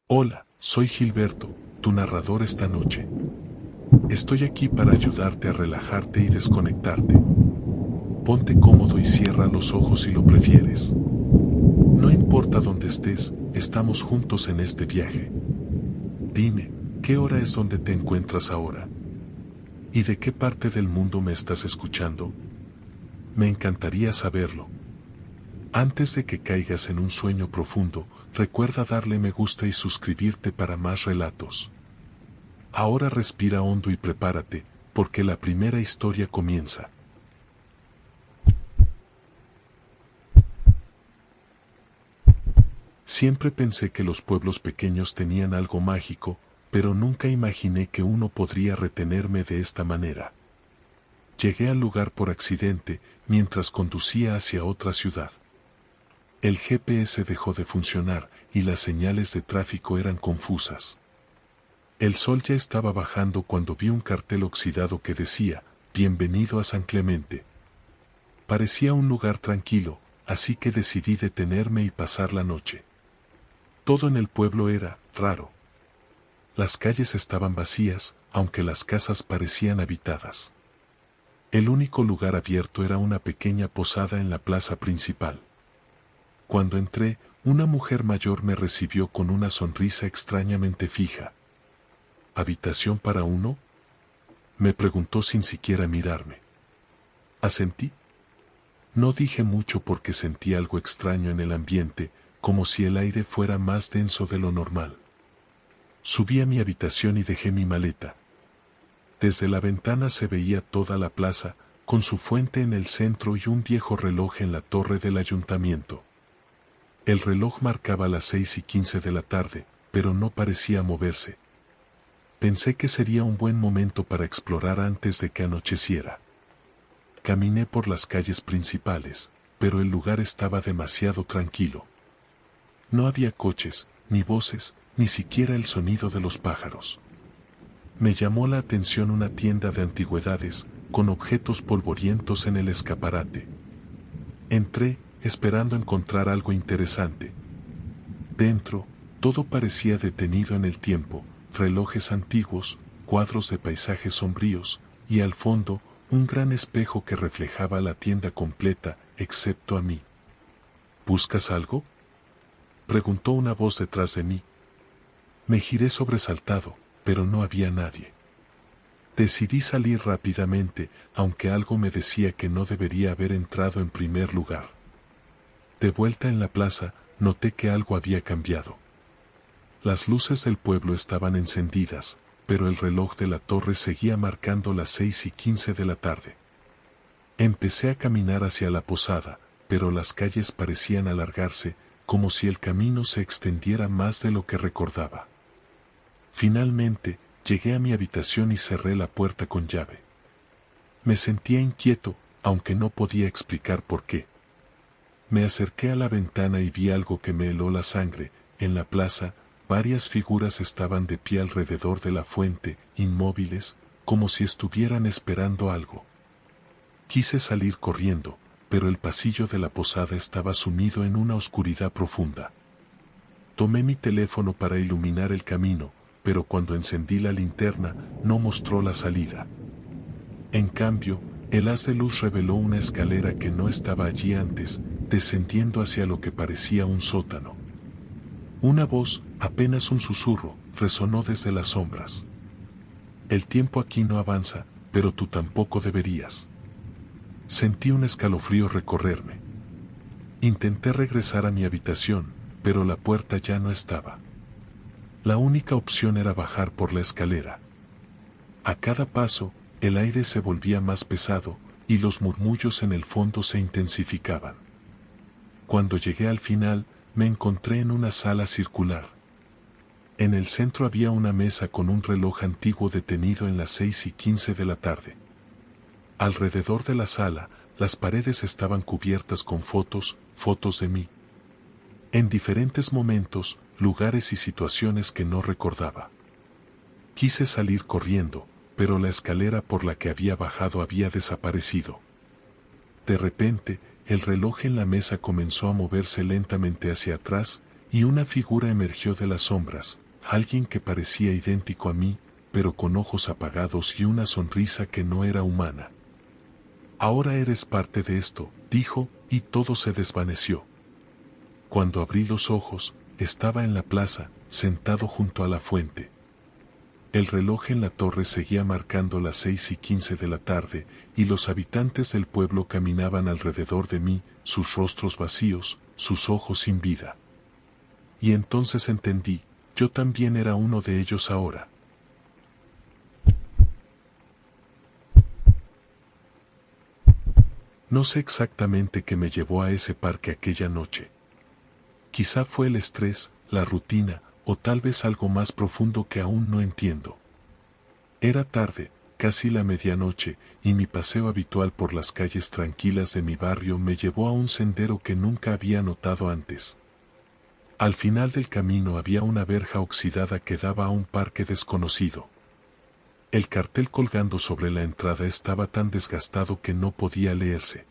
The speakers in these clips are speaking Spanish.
Hola, soy Gilberto, tu narrador esta noche. Estoy aquí para ayudarte a relajarte y desconectarte. Ponte cómodo y cierra los ojos si lo prefieres. No importa dónde estés, estamos juntos en este viaje. Dime, ¿qué hora es donde te encuentras ahora? ¿Y de qué parte del mundo me estás escuchando? Me encantaría saberlo. Antes de que caigas en un sueño profundo, recuerda darle me gusta y suscribirte para más relatos. Ahora respira hondo y prepárate, porque la primera historia comienza. Siempre pensé que los pueblos pequeños tenían algo mágico, pero nunca imaginé que uno podría retenerme de esta manera. Llegué al lugar por accidente, mientras conducía hacia otra ciudad. El GPS dejó de funcionar y las señales de tráfico eran confusas. El sol ya estaba bajando cuando vi un cartel oxidado que decía, «Bienvenido a San Clemente». Parecía un lugar tranquilo, así que decidí detenerme y pasar la noche. Todo en el pueblo era raro. Las calles estaban vacías, aunque las casas parecían habitadas. El único lugar abierto era una pequeña posada en la plaza principal. Cuando entré, una mujer mayor me recibió con una sonrisa extrañamente fija. ¿Habitación para uno?, me preguntó sin siquiera mirarme. Asentí. No dije mucho porque sentí algo extraño en el ambiente, como si el aire fuera más denso de lo normal. Subí a mi habitación y dejé mi maleta. Desde la ventana se veía toda la plaza, con su fuente en el centro y un viejo reloj en la torre del ayuntamiento. El reloj marcaba las 6:15 de la tarde, pero no parecía moverse. Pensé que sería un buen momento para explorar antes de que anocheciera. Caminé por las calles principales, pero el lugar estaba demasiado tranquilo. No había coches, ni voces, ni siquiera el sonido de los pájaros. Me llamó la atención una tienda de antigüedades, con objetos polvorientos en el escaparate. Entré, esperando encontrar algo interesante. Dentro, todo parecía detenido en el tiempo, relojes antiguos, cuadros de paisajes sombríos, y al fondo, un gran espejo que reflejaba la tienda completa, excepto a mí. ¿Buscas algo?, preguntó una voz detrás de mí. Me giré sobresaltado, pero no había nadie. Decidí salir rápidamente, aunque algo me decía que no debería haber entrado en primer lugar. De vuelta en la plaza, noté que algo había cambiado. Las luces del pueblo estaban encendidas, pero el reloj de la torre seguía marcando las 6:15 de la tarde. Empecé a caminar hacia la posada, pero las calles parecían alargarse, como si el camino se extendiera más de lo que recordaba. Finalmente, llegué a mi habitación y cerré la puerta con llave. Me sentía inquieto, aunque no podía explicar por qué. Me acerqué a la ventana y vi algo que me heló la sangre. En la plaza, varias figuras estaban de pie alrededor de la fuente, inmóviles, como si estuvieran esperando algo. Quise salir corriendo, pero el pasillo de la posada estaba sumido en una oscuridad profunda. Tomé mi teléfono para iluminar el camino, pero cuando encendí la linterna, no mostró la salida. En cambio, el haz de luz reveló una escalera que no estaba allí antes, descendiendo hacia lo que parecía un sótano. Una voz, apenas un susurro, resonó desde las sombras. El tiempo aquí no avanza, pero tú tampoco deberías. Sentí un escalofrío recorrerme. Intenté regresar a mi habitación, pero la puerta ya no estaba. La única opción era bajar por la escalera. A cada paso, el aire se volvía más pesado, y los murmullos en el fondo se intensificaban. Cuando llegué al final, me encontré en una sala circular. En el centro había una mesa con un reloj antiguo detenido en las 6:15 de la tarde. Alrededor de la sala, las paredes estaban cubiertas con fotos de mí. En diferentes momentos, lugares y situaciones que no recordaba. Quise salir corriendo, pero la escalera por la que había bajado había desaparecido. De repente, el reloj en la mesa comenzó a moverse lentamente hacia atrás, y una figura emergió de las sombras, alguien que parecía idéntico a mí, pero con ojos apagados y una sonrisa que no era humana. Ahora eres parte de esto, dijo, y todo se desvaneció. Cuando abrí los ojos, estaba en la plaza, sentado junto a la fuente. El reloj en la torre seguía marcando las 6:15 de la tarde, y los habitantes del pueblo caminaban alrededor de mí, sus rostros vacíos, sus ojos sin vida. Y entonces entendí, yo también era uno de ellos ahora. No sé exactamente qué me llevó a ese parque aquella noche. Quizá fue el estrés, la rutina, o tal vez algo más profundo que aún no entiendo. Era tarde, casi la medianoche, y mi paseo habitual por las calles tranquilas de mi barrio me llevó a un sendero que nunca había notado antes. Al final del camino había una verja oxidada que daba a un parque desconocido. El cartel colgando sobre la entrada estaba tan desgastado que no podía leerse.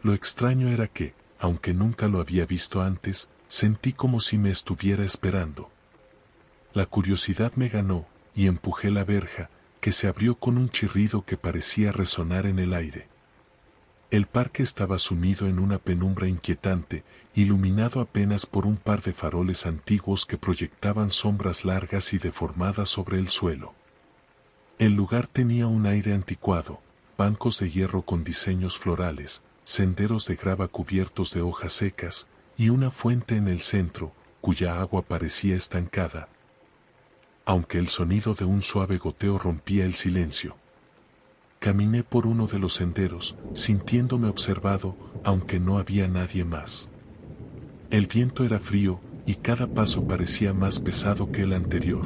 Lo extraño era que, aunque nunca lo había visto antes, sentí como si me estuviera esperando. La curiosidad me ganó, y empujé la verja, que se abrió con un chirrido que parecía resonar en el aire. El parque estaba sumido en una penumbra inquietante, iluminado apenas por un par de faroles antiguos que proyectaban sombras largas y deformadas sobre el suelo. El lugar tenía un aire anticuado, bancos de hierro con diseños florales, senderos de grava cubiertos de hojas secas, y una fuente en el centro, cuya agua parecía estancada, aunque el sonido de un suave goteo rompía el silencio. Caminé por uno de los senderos, sintiéndome observado, aunque no había nadie más. El viento era frío, y cada paso parecía más pesado que el anterior.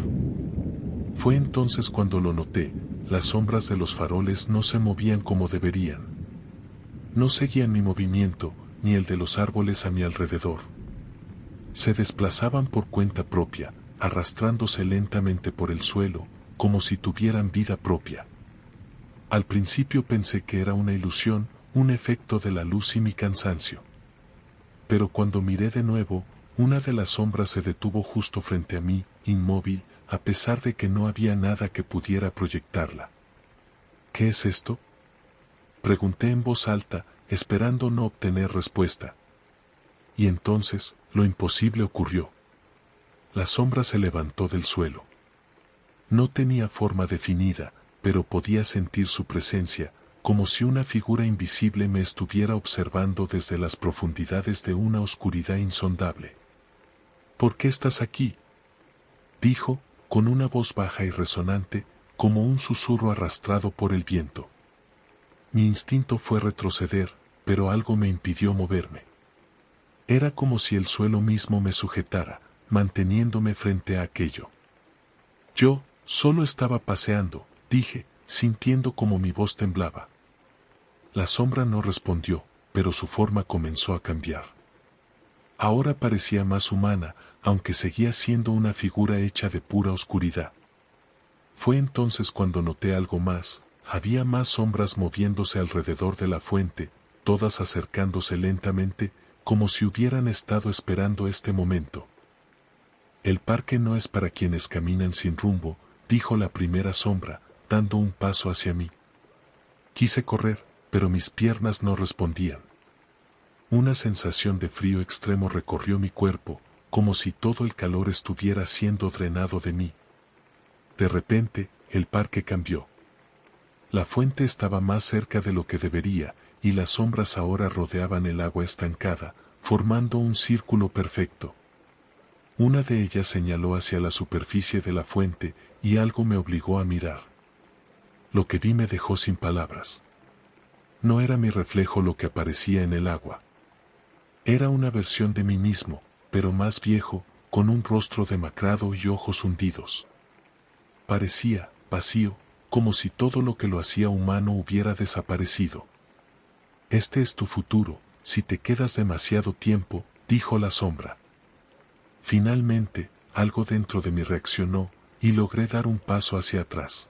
Fue entonces cuando lo noté, las sombras de los faroles no se movían como deberían. No seguían mi movimiento, ni el de los árboles a mi alrededor. Se desplazaban por cuenta propia, arrastrándose lentamente por el suelo, como si tuvieran vida propia. Al principio pensé que era una ilusión, un efecto de la luz y mi cansancio. Pero cuando miré de nuevo, una de las sombras se detuvo justo frente a mí, inmóvil, a pesar de que no había nada que pudiera proyectarla. ¿Qué es esto?, pregunté en voz alta, esperando no obtener respuesta. Y entonces, lo imposible ocurrió. La sombra se levantó del suelo. No tenía forma definida, pero podía sentir su presencia, como si una figura invisible me estuviera observando desde las profundidades de una oscuridad insondable. ¿Por qué estás aquí?, dijo, con una voz baja y resonante, como un susurro arrastrado por el viento. Mi instinto fue retroceder, pero algo me impidió moverme. Era como si el suelo mismo me sujetara, manteniéndome frente a aquello. Yo, solo estaba paseando, dije, sintiendo como mi voz temblaba. La sombra no respondió, pero su forma comenzó a cambiar. Ahora parecía más humana, aunque seguía siendo una figura hecha de pura oscuridad. Fue entonces cuando noté algo más. Había más sombras moviéndose alrededor de la fuente, todas acercándose lentamente, como si hubieran estado esperando este momento. El parque no es para quienes caminan sin rumbo, dijo la primera sombra, dando un paso hacia mí. Quise correr, pero mis piernas no respondían. Una sensación de frío extremo recorrió mi cuerpo, como si todo el calor estuviera siendo drenado de mí. De repente, el parque cambió. La fuente estaba más cerca de lo que debería, y las sombras ahora rodeaban el agua estancada, formando un círculo perfecto. Una de ellas señaló hacia la superficie de la fuente, y algo me obligó a mirar. Lo que vi me dejó sin palabras. No era mi reflejo lo que aparecía en el agua. Era una versión de mí mismo, pero más viejo, con un rostro demacrado y ojos hundidos. Parecía vacío, como si todo lo que lo hacía humano hubiera desaparecido. Este es tu futuro, si te quedas demasiado tiempo, dijo la sombra. Finalmente, algo dentro de mí reaccionó, y logré dar un paso hacia atrás.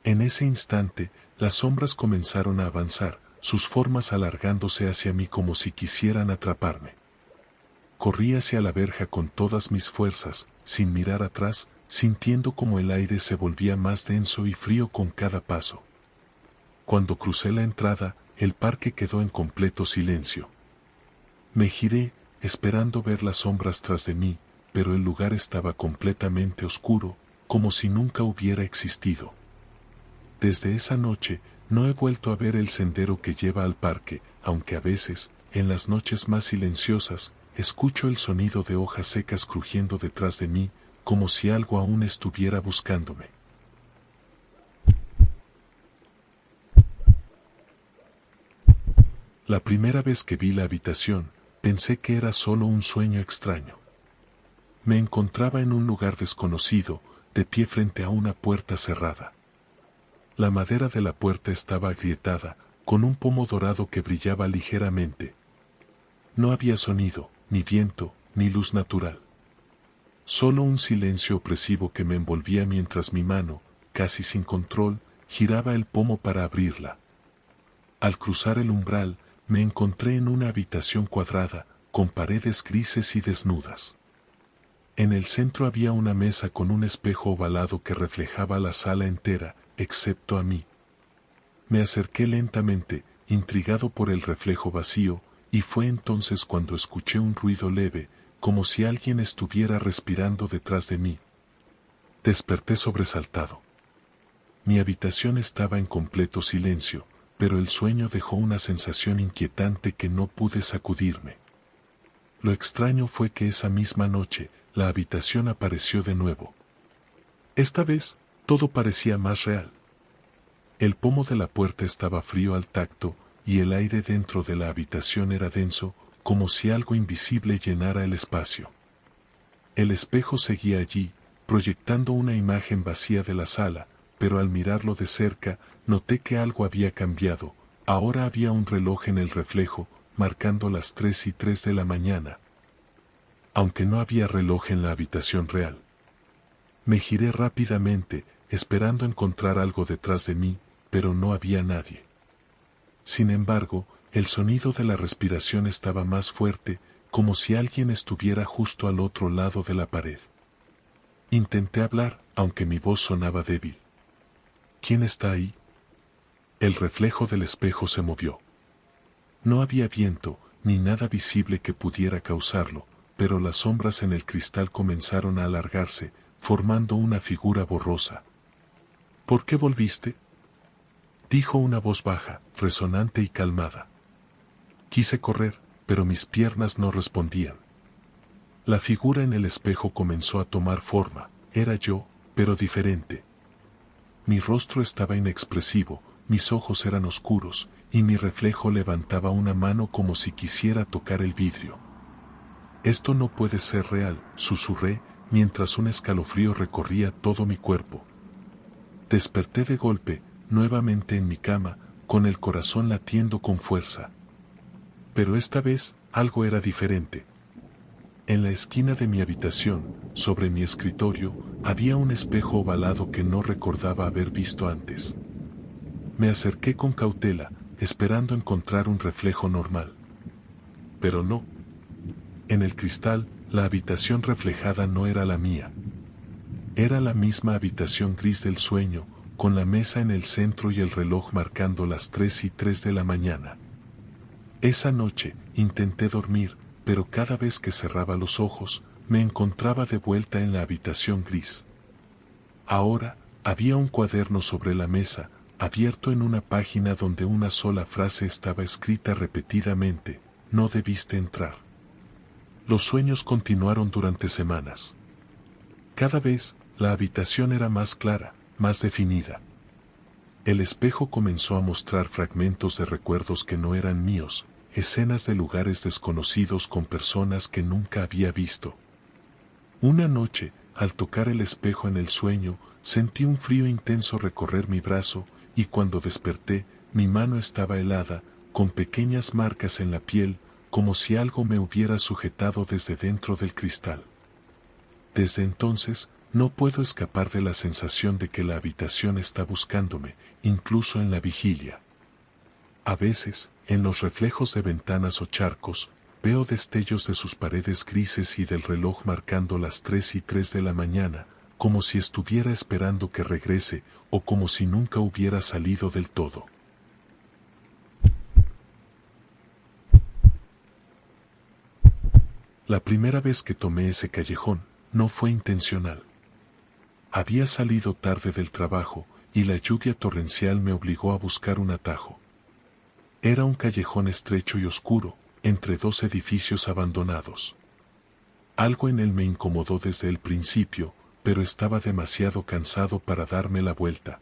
En ese instante, las sombras comenzaron a avanzar, sus formas alargándose hacia mí como si quisieran atraparme. Corrí hacia la verja con todas mis fuerzas, sin mirar atrás, sintiendo como el aire se volvía más denso y frío con cada paso. Cuando crucé la entrada, el parque quedó en completo silencio. Me giré, esperando ver las sombras tras de mí, pero el lugar estaba completamente oscuro, como si nunca hubiera existido. Desde esa noche, no he vuelto a ver el sendero que lleva al parque, aunque a veces, en las noches más silenciosas, escucho el sonido de hojas secas crujiendo detrás de mí, como si algo aún estuviera buscándome. La primera vez que vi la habitación, pensé que era solo un sueño extraño. Me encontraba en un lugar desconocido, de pie frente a una puerta cerrada. La madera de la puerta estaba agrietada, con un pomo dorado que brillaba ligeramente. No había sonido, ni viento, ni luz natural. Solo un silencio opresivo que me envolvía mientras mi mano, casi sin control, giraba el pomo para abrirla. Al cruzar el umbral, me encontré en una habitación cuadrada, con paredes grises y desnudas. En el centro había una mesa con un espejo ovalado que reflejaba la sala entera, excepto a mí. Me acerqué lentamente, intrigado por el reflejo vacío, y fue entonces cuando escuché un ruido leve, como si alguien estuviera respirando detrás de mí. Desperté sobresaltado. Mi habitación estaba en completo silencio, pero el sueño dejó una sensación inquietante que no pude sacudirme. Lo extraño fue que esa misma noche, la habitación apareció de nuevo. Esta vez, todo parecía más real. El pomo de la puerta estaba frío al tacto, y el aire dentro de la habitación era denso, como si algo invisible llenara el espacio. El espejo seguía allí, proyectando una imagen vacía de la sala, pero al mirarlo de cerca, noté que algo había cambiado. Ahora había un reloj en el reflejo, marcando las 3:03 de la mañana. Aunque no había reloj en la habitación real. Me giré rápidamente, esperando encontrar algo detrás de mí, pero no había nadie. Sin embargo, el sonido de la respiración estaba más fuerte, como si alguien estuviera justo al otro lado de la pared. Intenté hablar, aunque mi voz sonaba débil. ¿Quién está ahí? El reflejo del espejo se movió. No había viento, ni nada visible que pudiera causarlo, pero las sombras en el cristal comenzaron a alargarse, formando una figura borrosa. ¿Por qué volviste?, dijo una voz baja, resonante y calmada. Quise correr, pero mis piernas no respondían. La figura en el espejo comenzó a tomar forma. Era yo, pero diferente. Mi rostro estaba inexpresivo, mis ojos eran oscuros, y mi reflejo levantaba una mano como si quisiera tocar el vidrio. Esto no puede ser real, susurré, mientras un escalofrío recorría todo mi cuerpo. Desperté de golpe, nuevamente en mi cama, con el corazón latiendo con fuerza. Pero esta vez, algo era diferente. En la esquina de mi habitación, sobre mi escritorio, había un espejo ovalado que no recordaba haber visto antes. Me acerqué con cautela, esperando encontrar un reflejo normal. Pero no. En el cristal, la habitación reflejada no era la mía. Era la misma habitación gris del sueño, con la mesa en el centro y el reloj marcando las 3:03 de la mañana. Esa noche, intenté dormir, pero cada vez que cerraba los ojos, me encontraba de vuelta en la habitación gris. Ahora, había un cuaderno sobre la mesa, abierto en una página donde una sola frase estaba escrita repetidamente: no debiste entrar. Los sueños continuaron durante semanas. Cada vez, la habitación era más clara, más definida. El espejo comenzó a mostrar fragmentos de recuerdos que no eran míos, escenas de lugares desconocidos con personas que nunca había visto. Una noche, al tocar el espejo en el sueño, sentí un frío intenso recorrer mi brazo, y cuando desperté, mi mano estaba helada, con pequeñas marcas en la piel, como si algo me hubiera sujetado desde dentro del cristal. Desde entonces, no puedo escapar de la sensación de que la habitación está buscándome, incluso en la vigilia. A veces, en los reflejos de ventanas o charcos, Veo destellos de sus paredes grises y del reloj marcando las 3:03 de la mañana, como si estuviera esperando que regrese o como si nunca hubiera salido del todo. La primera vez que tomé ese callejón, no fue intencional. Había salido tarde del trabajo, y la lluvia torrencial me obligó a buscar un atajo. Era un callejón estrecho y oscuro, entre dos edificios abandonados. Algo en él me incomodó desde el principio, pero estaba demasiado cansado para darme la vuelta.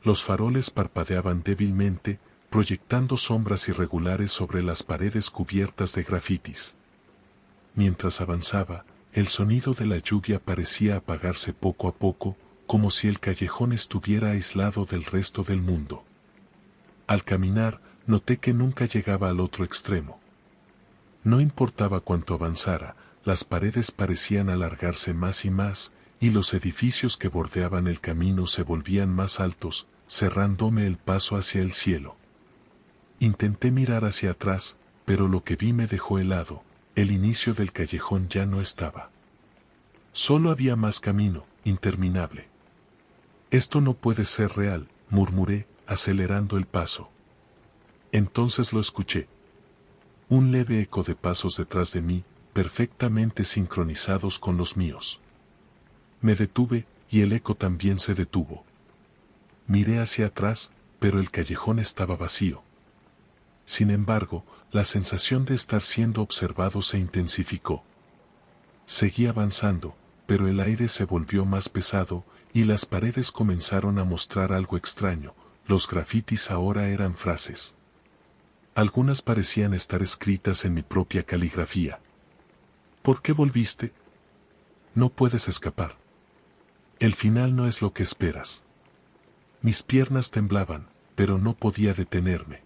Los faroles parpadeaban débilmente, proyectando sombras irregulares sobre las paredes cubiertas de grafitis. Mientras avanzaba, el sonido de la lluvia parecía apagarse poco a poco, como si el callejón estuviera aislado del resto del mundo. Al caminar, noté que nunca llegaba al otro extremo. No importaba cuánto avanzara, las paredes parecían alargarse más y más, y los edificios que bordeaban el camino se volvían más altos, cerrándome el paso hacia el cielo. Intenté mirar hacia atrás, pero lo que vi me dejó helado. El inicio del callejón ya no estaba. Solo había más camino, interminable. Esto no puede ser real, murmuré, acelerando el paso. Entonces lo escuché. Un leve eco de pasos detrás de mí, perfectamente sincronizados con los míos. Me detuve, y el eco también se detuvo. Miré hacia atrás, pero el callejón estaba vacío. Sin embargo, la sensación de estar siendo observado se intensificó. Seguí avanzando, pero el aire se volvió más pesado, y las paredes comenzaron a mostrar algo extraño. Los grafitis ahora eran frases. Algunas parecían estar escritas en mi propia caligrafía. ¿Por qué volviste? No puedes escapar. El final no es lo que esperas. Mis piernas temblaban, pero no podía detenerme.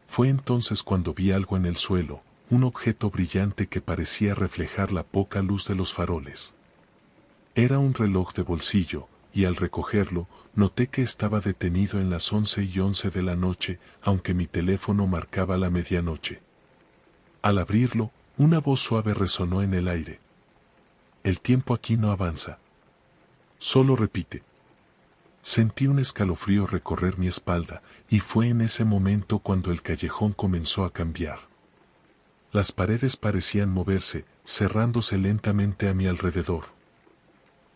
Fue entonces cuando vi algo en el suelo, un objeto brillante que parecía reflejar la poca luz de los faroles. Era un reloj de bolsillo, y al recogerlo, noté que estaba detenido en las 11:11 de la noche, aunque mi teléfono marcaba la medianoche. Al abrirlo, una voz suave resonó en el aire. El tiempo aquí no avanza. Solo repite. Sentí un escalofrío recorrer mi espalda, y fue en ese momento cuando el callejón comenzó a cambiar. Las paredes parecían moverse, cerrándose lentamente a mi alrededor.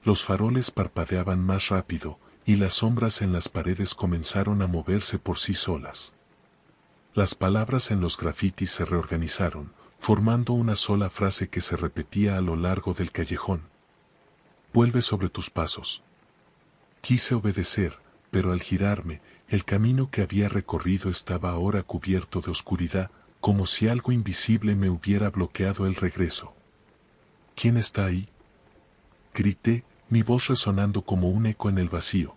Los faroles parpadeaban más rápido, y las sombras en las paredes comenzaron a moverse por sí solas. Las palabras en los grafitis se reorganizaron, formando una sola frase que se repetía a lo largo del callejón. Vuelve sobre tus pasos. Quise obedecer, pero al girarme, el camino que había recorrido estaba ahora cubierto de oscuridad, como si algo invisible me hubiera bloqueado el regreso. ¿Quién está ahí? Grité, mi voz resonando como un eco en el vacío.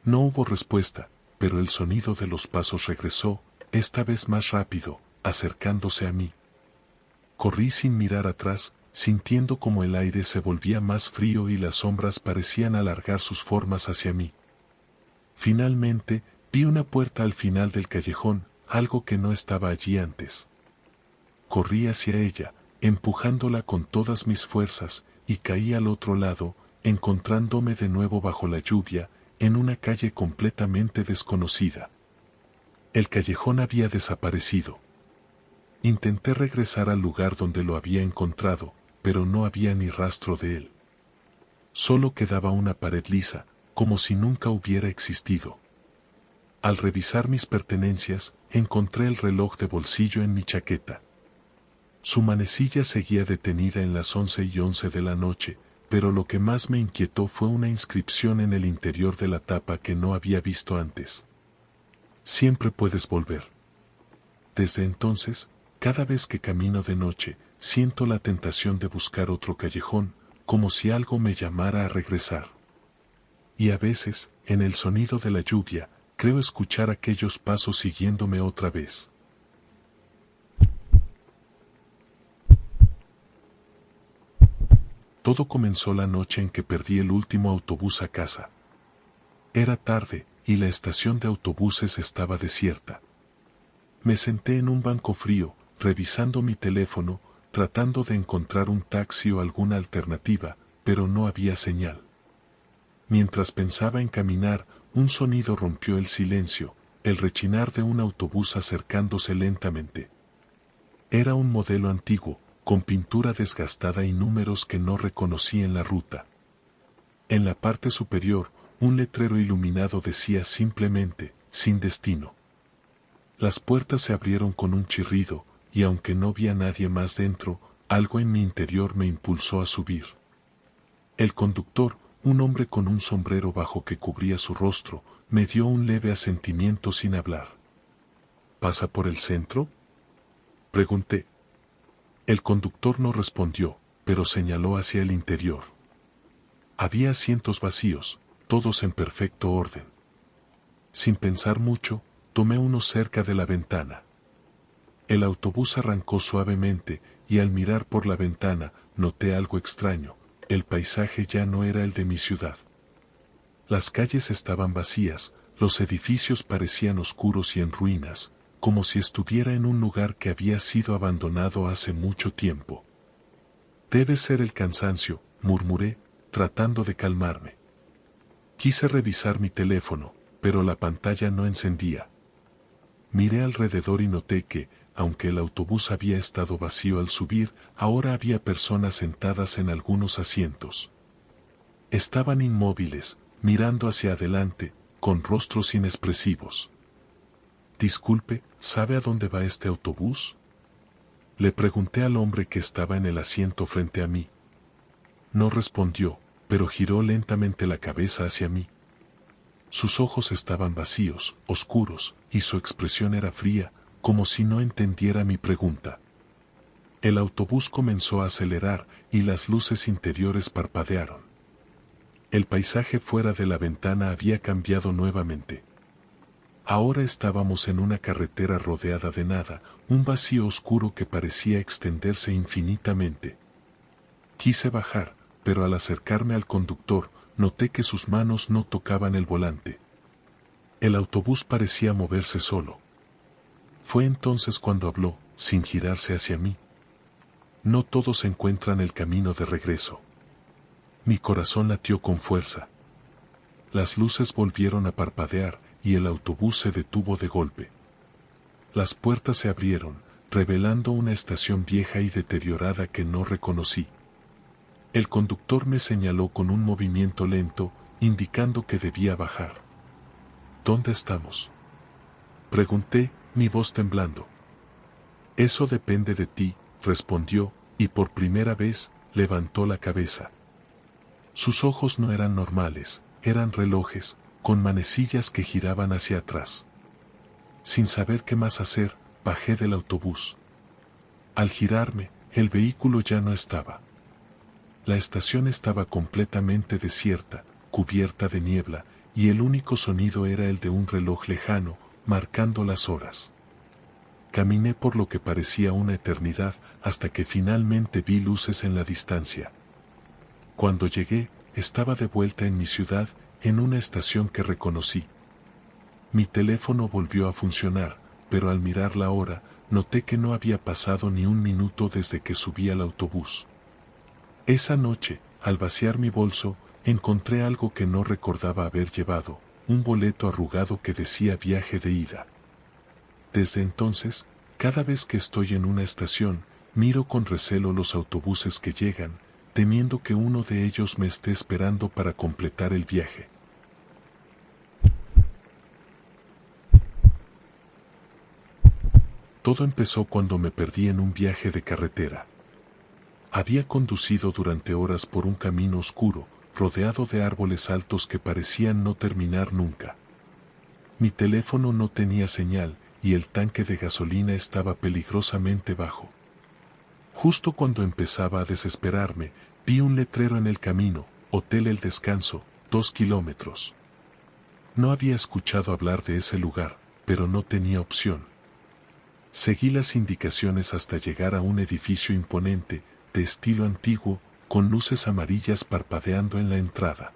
No hubo respuesta, pero el sonido de los pasos regresó, esta vez más rápido, acercándose a mí. Corrí sin mirar atrás, sintiendo como el aire se volvía más frío y las sombras parecían alargar sus formas hacia mí. Finalmente, vi una puerta al final del callejón, algo que no estaba allí antes. Corrí hacia ella, empujándola con todas mis fuerzas, y caí al otro lado, encontrándome de nuevo bajo la lluvia, en una calle completamente desconocida. El callejón había desaparecido. Intenté regresar al lugar donde lo había encontrado, pero no había ni rastro de él. Solo quedaba una pared lisa, como si nunca hubiera existido. Al revisar mis pertenencias, encontré el reloj de bolsillo en mi chaqueta. Su manecilla seguía detenida en las 11:11 de la noche, pero lo que más me inquietó fue una inscripción en el interior de la tapa que no había visto antes. Siempre puedes volver. Desde entonces, cada vez que camino de noche, siento la tentación de buscar otro callejón, como si algo me llamara a regresar. Y a veces, en el sonido de la lluvia, creo escuchar aquellos pasos siguiéndome otra vez. Todo comenzó la noche en que perdí el último autobús a casa. Era tarde, y la estación de autobuses estaba desierta. Me senté en un banco frío, revisando mi teléfono, tratando de encontrar un taxi o alguna alternativa, pero no había señal. Mientras pensaba en caminar, un sonido rompió el silencio, el rechinar de un autobús acercándose lentamente. Era un modelo antiguo, con pintura desgastada y números que no reconocí en la ruta. En la parte superior, un letrero iluminado decía simplemente, sin destino. Las puertas se abrieron con un chirrido, y aunque no vi a nadie más dentro, algo en mi interior me impulsó a subir. El conductor, un hombre con un sombrero bajo que cubría su rostro, me dio un leve asentimiento sin hablar. ¿Pasa por el centro?, pregunté. El conductor no respondió, pero señaló hacia el interior. Había asientos vacíos, todos en perfecto orden. Sin pensar mucho, tomé uno cerca de la ventana. El autobús arrancó suavemente, y al mirar por la ventana, noté algo extraño. El paisaje ya no era el de mi ciudad. Las calles estaban vacías, los edificios parecían oscuros y en ruinas, como si estuviera en un lugar que había sido abandonado hace mucho tiempo. Debe ser el cansancio, murmuré, tratando de calmarme. Quise revisar mi teléfono, pero la pantalla no encendía. Miré alrededor y noté que, aunque el autobús había estado vacío al subir, ahora había personas sentadas en algunos asientos. Estaban inmóviles, mirando hacia adelante, con rostros inexpresivos. Disculpe, ¿sabe a dónde va este autobús?, le pregunté al hombre que estaba en el asiento frente a mí. No respondió, pero giró lentamente la cabeza hacia mí. Sus ojos estaban vacíos, oscuros, y su expresión era fría, como si no entendiera mi pregunta. El autobús comenzó a acelerar, y las luces interiores parpadearon. El paisaje fuera de la ventana había cambiado nuevamente. Ahora estábamos en una carretera rodeada de nada, un vacío oscuro que parecía extenderse infinitamente. Quise bajar, pero al acercarme al conductor, noté que sus manos no tocaban el volante. El autobús parecía moverse solo. Fue entonces cuando habló, sin girarse hacia mí. No todos encuentran el camino de regreso. Mi corazón latió con fuerza. Las luces volvieron a parpadear, y el autobús se detuvo de golpe. Las puertas se abrieron, revelando una estación vieja y deteriorada que no reconocí. El conductor me señaló con un movimiento lento, indicando que debía bajar. ¿Dónde estamos?, pregunté, mi voz temblando. Eso depende de ti, respondió, y por primera vez, levantó la cabeza. Sus ojos no eran normales, eran relojes, con manecillas que giraban hacia atrás. Sin saber qué más hacer, bajé del autobús. Al girarme, el vehículo ya no estaba. La estación estaba completamente desierta, cubierta de niebla, y el único sonido era el de un reloj lejano, marcando las horas. Caminé por lo que parecía una eternidad, hasta que finalmente vi luces en la distancia. Cuando llegué, estaba de vuelta en mi ciudad, en una estación que reconocí. Mi teléfono volvió a funcionar, pero al mirar la hora, noté que no había pasado ni un minuto desde que subí al autobús. Esa noche, al vaciar mi bolso, encontré algo que no recordaba haber llevado, un boleto arrugado que decía viaje de ida. Desde entonces, cada vez que estoy en una estación, miro con recelo los autobuses que llegan, temiendo que uno de ellos me esté esperando para completar el viaje. Todo empezó cuando me perdí en un viaje de carretera. Había conducido durante horas por un camino oscuro, rodeado de árboles altos que parecían no terminar nunca. Mi teléfono no tenía señal, y el tanque de gasolina estaba peligrosamente bajo. Justo cuando empezaba a desesperarme, vi un letrero en el camino, Hotel El Descanso, 2 kilómetros. No había escuchado hablar de ese lugar, pero no tenía opción. Seguí las indicaciones hasta llegar a un edificio imponente, de estilo antiguo, con luces amarillas parpadeando en la entrada.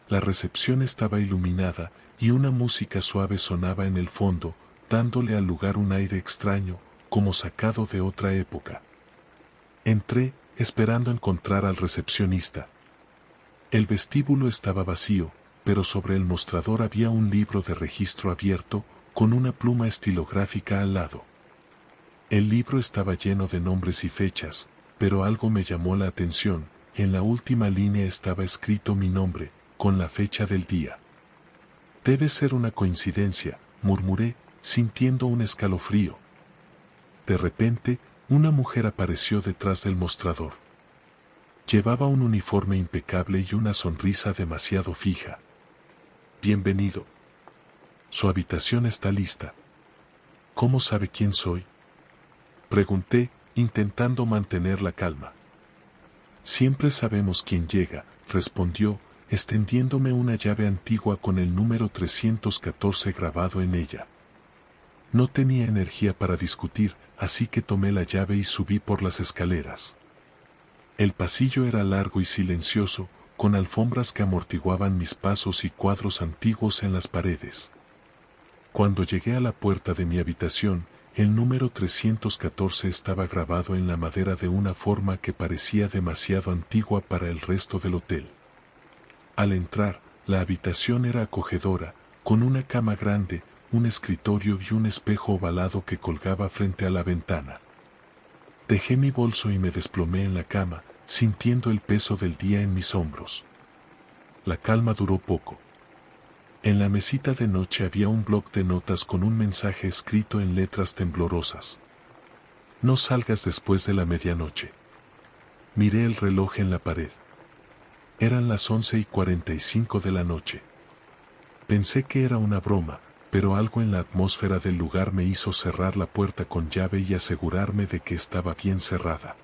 La recepción estaba iluminada, y una música suave sonaba en el fondo, dándole al lugar un aire extraño, como sacado de otra época. Entré, esperando encontrar al recepcionista. El vestíbulo estaba vacío, pero sobre el mostrador había un libro de registro abierto, con una pluma estilográfica al lado. El libro estaba lleno de nombres y fechas, pero algo me llamó la atención. En la última línea estaba escrito mi nombre, con la fecha del día. Debe ser una coincidencia, murmuré, sintiendo un escalofrío. De repente, una mujer apareció detrás del mostrador. Llevaba un uniforme impecable y una sonrisa demasiado fija. Bienvenido. Su habitación está lista. ¿Cómo sabe quién soy? Pregunté, intentando mantener la calma. Siempre sabemos quién llega, respondió, extendiéndome una llave antigua con el número 314 grabado en ella. No tenía energía para discutir, así que tomé la llave y subí por las escaleras. El pasillo era largo y silencioso, con alfombras que amortiguaban mis pasos y cuadros antiguos en las paredes. Cuando llegué a la puerta de mi habitación, el número 314 estaba grabado en la madera de una forma que parecía demasiado antigua para el resto del hotel. Al entrar, la habitación era acogedora, con una cama grande, un escritorio y un espejo ovalado que colgaba frente a la ventana. Dejé mi bolso y me desplomé en la cama, sintiendo el peso del día en mis hombros. La calma duró poco. En la mesita de noche había un bloc de notas con un mensaje escrito en letras temblorosas. No salgas después de la medianoche. Miré el reloj en la pared. Eran las 11:45 de la noche. Pensé que era una broma, pero algo en la atmósfera del lugar me hizo cerrar la puerta con llave y asegurarme de que estaba bien cerrada.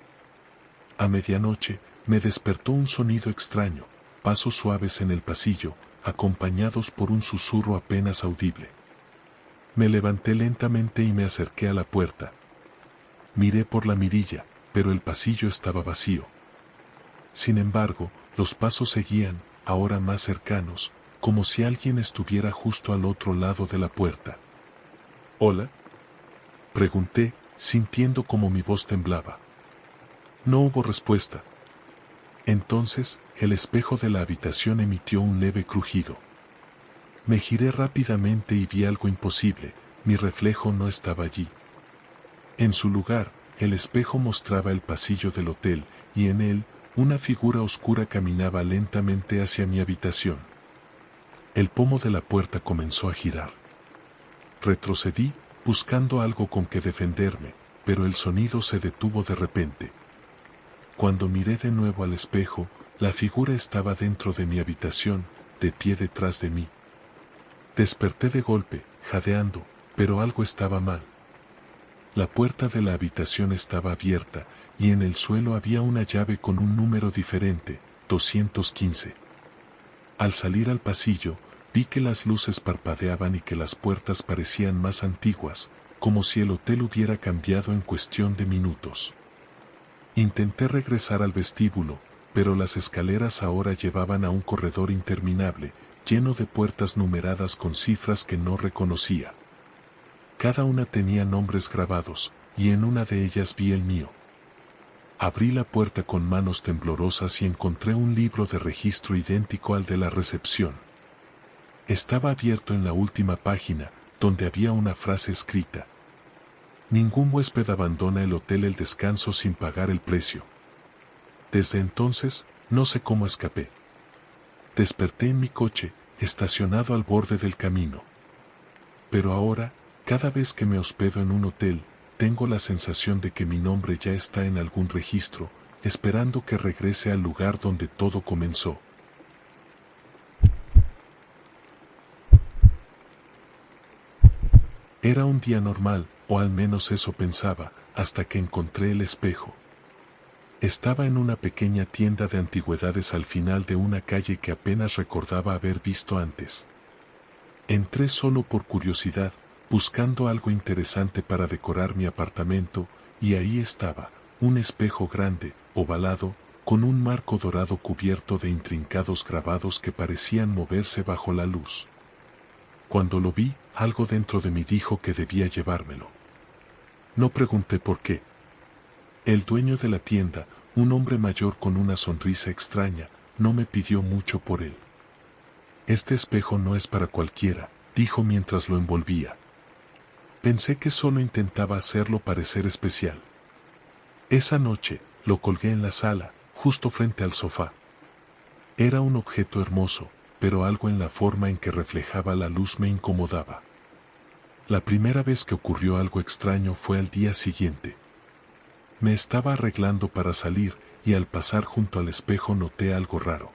A medianoche, me despertó un sonido extraño, pasos suaves en el pasillo, acompañados por un susurro apenas audible. Me levanté lentamente y me acerqué a la puerta. Miré por la mirilla, pero el pasillo estaba vacío. Sin embargo, los pasos seguían, ahora más cercanos, como si alguien estuviera justo al otro lado de la puerta. ¿Hola?, pregunté, sintiendo como mi voz temblaba. No hubo respuesta. Entonces, el espejo de la habitación emitió un leve crujido. Me giré rápidamente y vi algo imposible, mi reflejo no estaba allí. En su lugar, el espejo mostraba el pasillo del hotel, y en él, una figura oscura caminaba lentamente hacia mi habitación. El pomo de la puerta comenzó a girar. Retrocedí, buscando algo con que defenderme, pero el sonido se detuvo de repente. Cuando miré de nuevo al espejo, la figura estaba dentro de mi habitación, de pie detrás de mí. Desperté de golpe, jadeando, pero algo estaba mal. La puerta de la habitación estaba abierta, y en el suelo había una llave con un número diferente, 215. Al salir al pasillo, vi que las luces parpadeaban y que las puertas parecían más antiguas, como si el hotel hubiera cambiado en cuestión de minutos. Intenté regresar al vestíbulo, pero las escaleras ahora llevaban a un corredor interminable, lleno de puertas numeradas con cifras que no reconocía. Cada una tenía nombres grabados, y en una de ellas vi el mío. Abrí la puerta con manos temblorosas y encontré un libro de registro idéntico al de la recepción. Estaba abierto en la última página, donde había una frase escrita: ningún huésped abandona el hotel El Descanso sin pagar el precio. Desde entonces, no sé cómo escapé. Desperté en mi coche, estacionado al borde del camino. Pero ahora, cada vez que me hospedo en un hotel, tengo la sensación de que mi nombre ya está en algún registro, esperando que regrese al lugar donde todo comenzó. Era un día normal, o al menos eso pensaba, hasta que encontré el espejo. Estaba en una pequeña tienda de antigüedades al final de una calle que apenas recordaba haber visto antes. Entré solo por curiosidad, buscando algo interesante para decorar mi apartamento, y ahí estaba, un espejo grande, ovalado, con un marco dorado cubierto de intrincados grabados que parecían moverse bajo la luz. Cuando lo vi, algo dentro de mí dijo que debía llevármelo. No pregunté por qué. El dueño de la tienda, un hombre mayor con una sonrisa extraña, no me pidió mucho por él. Este espejo no es para cualquiera, dijo mientras lo envolvía. Pensé que solo intentaba hacerlo parecer especial. Esa noche, lo colgué en la sala, justo frente al sofá. Era un objeto hermoso, pero algo en la forma en que reflejaba la luz me incomodaba. La primera vez que ocurrió algo extraño fue al día siguiente. Me estaba arreglando para salir y al pasar junto al espejo noté algo raro.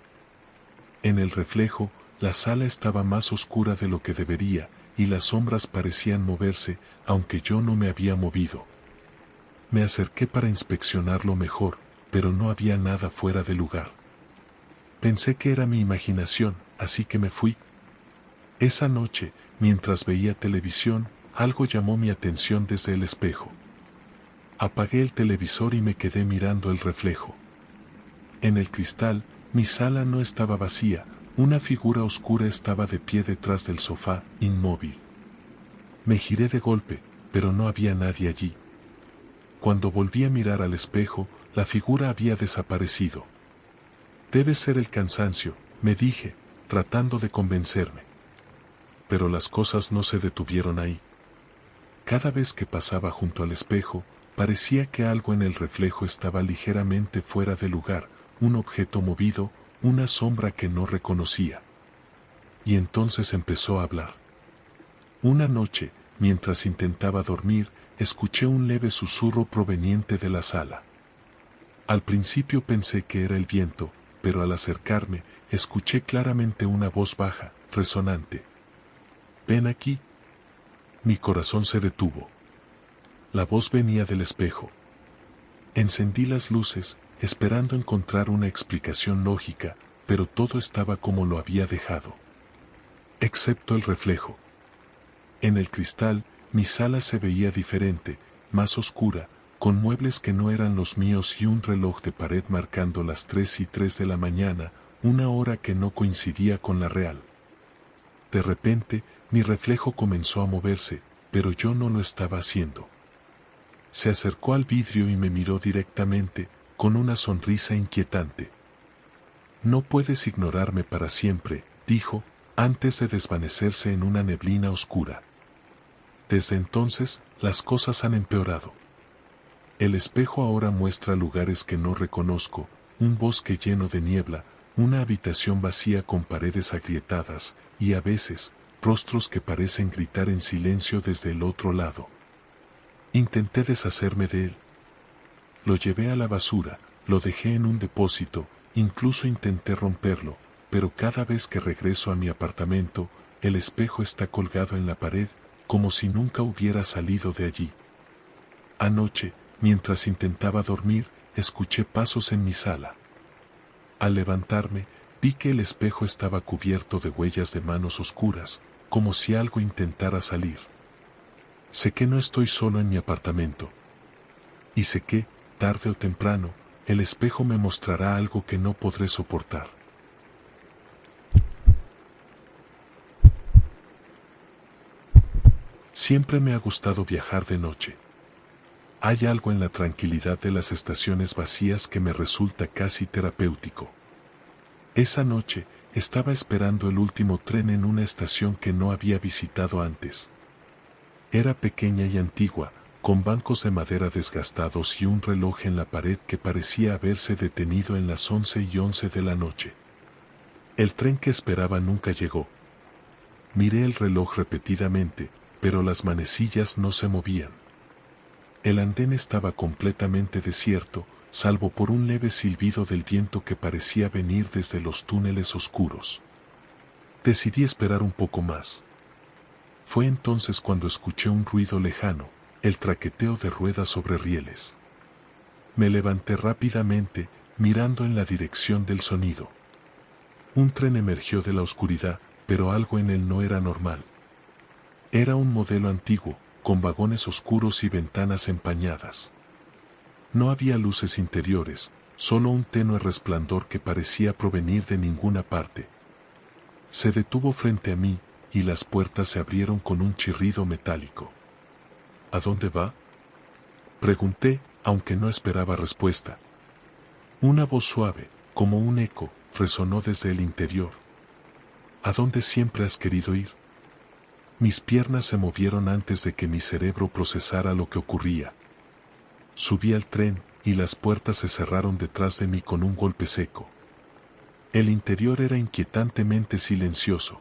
En el reflejo, la sala estaba más oscura de lo que debería y las sombras parecían moverse, aunque yo no me había movido. Me acerqué para inspeccionarlo mejor, pero no había nada fuera de lugar. Pensé que era mi imaginación, así que me fui. Esa noche, mientras veía televisión, algo llamó mi atención desde el espejo. Apagué el televisor y me quedé mirando el reflejo. En el cristal, mi sala no estaba vacía, una figura oscura estaba de pie detrás del sofá, inmóvil. Me giré de golpe, pero no había nadie allí. Cuando volví a mirar al espejo, la figura había desaparecido. Debe ser el cansancio, me dije, tratando de convencerme. Pero las cosas no se detuvieron ahí. Cada vez que pasaba junto al espejo, parecía que algo en el reflejo estaba ligeramente fuera de lugar, un objeto movido, una sombra que no reconocía. Y entonces empezó a hablar. Una noche, mientras intentaba dormir, escuché un leve susurro proveniente de la sala. Al principio pensé que era el viento, pero al acercarme, escuché claramente una voz baja, resonante. «Ven aquí». Mi corazón se detuvo. La voz venía del espejo. Encendí las luces, esperando encontrar una explicación lógica, pero todo estaba como lo había dejado. Excepto el reflejo. En el cristal, mi sala se veía diferente, más oscura, con muebles que no eran los míos y un reloj de pared marcando las 3:03 de la mañana, una hora que no coincidía con la real. De repente, mi reflejo comenzó a moverse, pero yo no lo estaba haciendo. Se acercó al vidrio y me miró directamente, con una sonrisa inquietante. «No puedes ignorarme para siempre», dijo, antes de desvanecerse en una neblina oscura. Desde entonces, las cosas han empeorado. El espejo ahora muestra lugares que no reconozco, un bosque lleno de niebla, una habitación vacía con paredes agrietadas, y a veces, rostros que parecen gritar en silencio desde el otro lado. Intenté deshacerme de él. Lo llevé a la basura, lo dejé en un depósito, incluso intenté romperlo, pero cada vez que regreso a mi apartamento, el espejo está colgado en la pared, como si nunca hubiera salido de allí. Anoche, mientras intentaba dormir, escuché pasos en mi sala. Al levantarme, vi que el espejo estaba cubierto de huellas de manos oscuras, como si algo intentara salir. Sé que no estoy solo en mi apartamento. Y sé que, tarde o temprano, el espejo me mostrará algo que no podré soportar. Siempre me ha gustado viajar de noche. Hay algo en la tranquilidad de las estaciones vacías que me resulta casi terapéutico. Esa noche, estaba esperando el último tren en una estación que no había visitado antes. Era pequeña y antigua, con bancos de madera desgastados y un reloj en la pared que parecía haberse detenido en las 11:11 de la noche. El tren que esperaba nunca llegó. Miré el reloj repetidamente, pero las manecillas no se movían. El andén estaba completamente desierto, salvo por un leve silbido del viento que parecía venir desde los túneles oscuros. Decidí esperar un poco más. Fue entonces cuando escuché un ruido lejano, el traqueteo de ruedas sobre rieles. Me levanté rápidamente, mirando en la dirección del sonido. Un tren emergió de la oscuridad, pero algo en él no era normal. Era un modelo antiguo, con vagones oscuros y ventanas empañadas. No había luces interiores, solo un tenue resplandor que parecía provenir de ninguna parte. Se detuvo frente a mí, y las puertas se abrieron con un chirrido metálico. ¿A dónde va?, Pregunté, aunque no esperaba respuesta. Una voz suave, como un eco, resonó desde el interior. ¿A dónde siempre has querido ir? Mis piernas se movieron antes de que mi cerebro procesara lo que ocurría. Subí al tren, y las puertas se cerraron detrás de mí con un golpe seco. El interior era inquietantemente silencioso.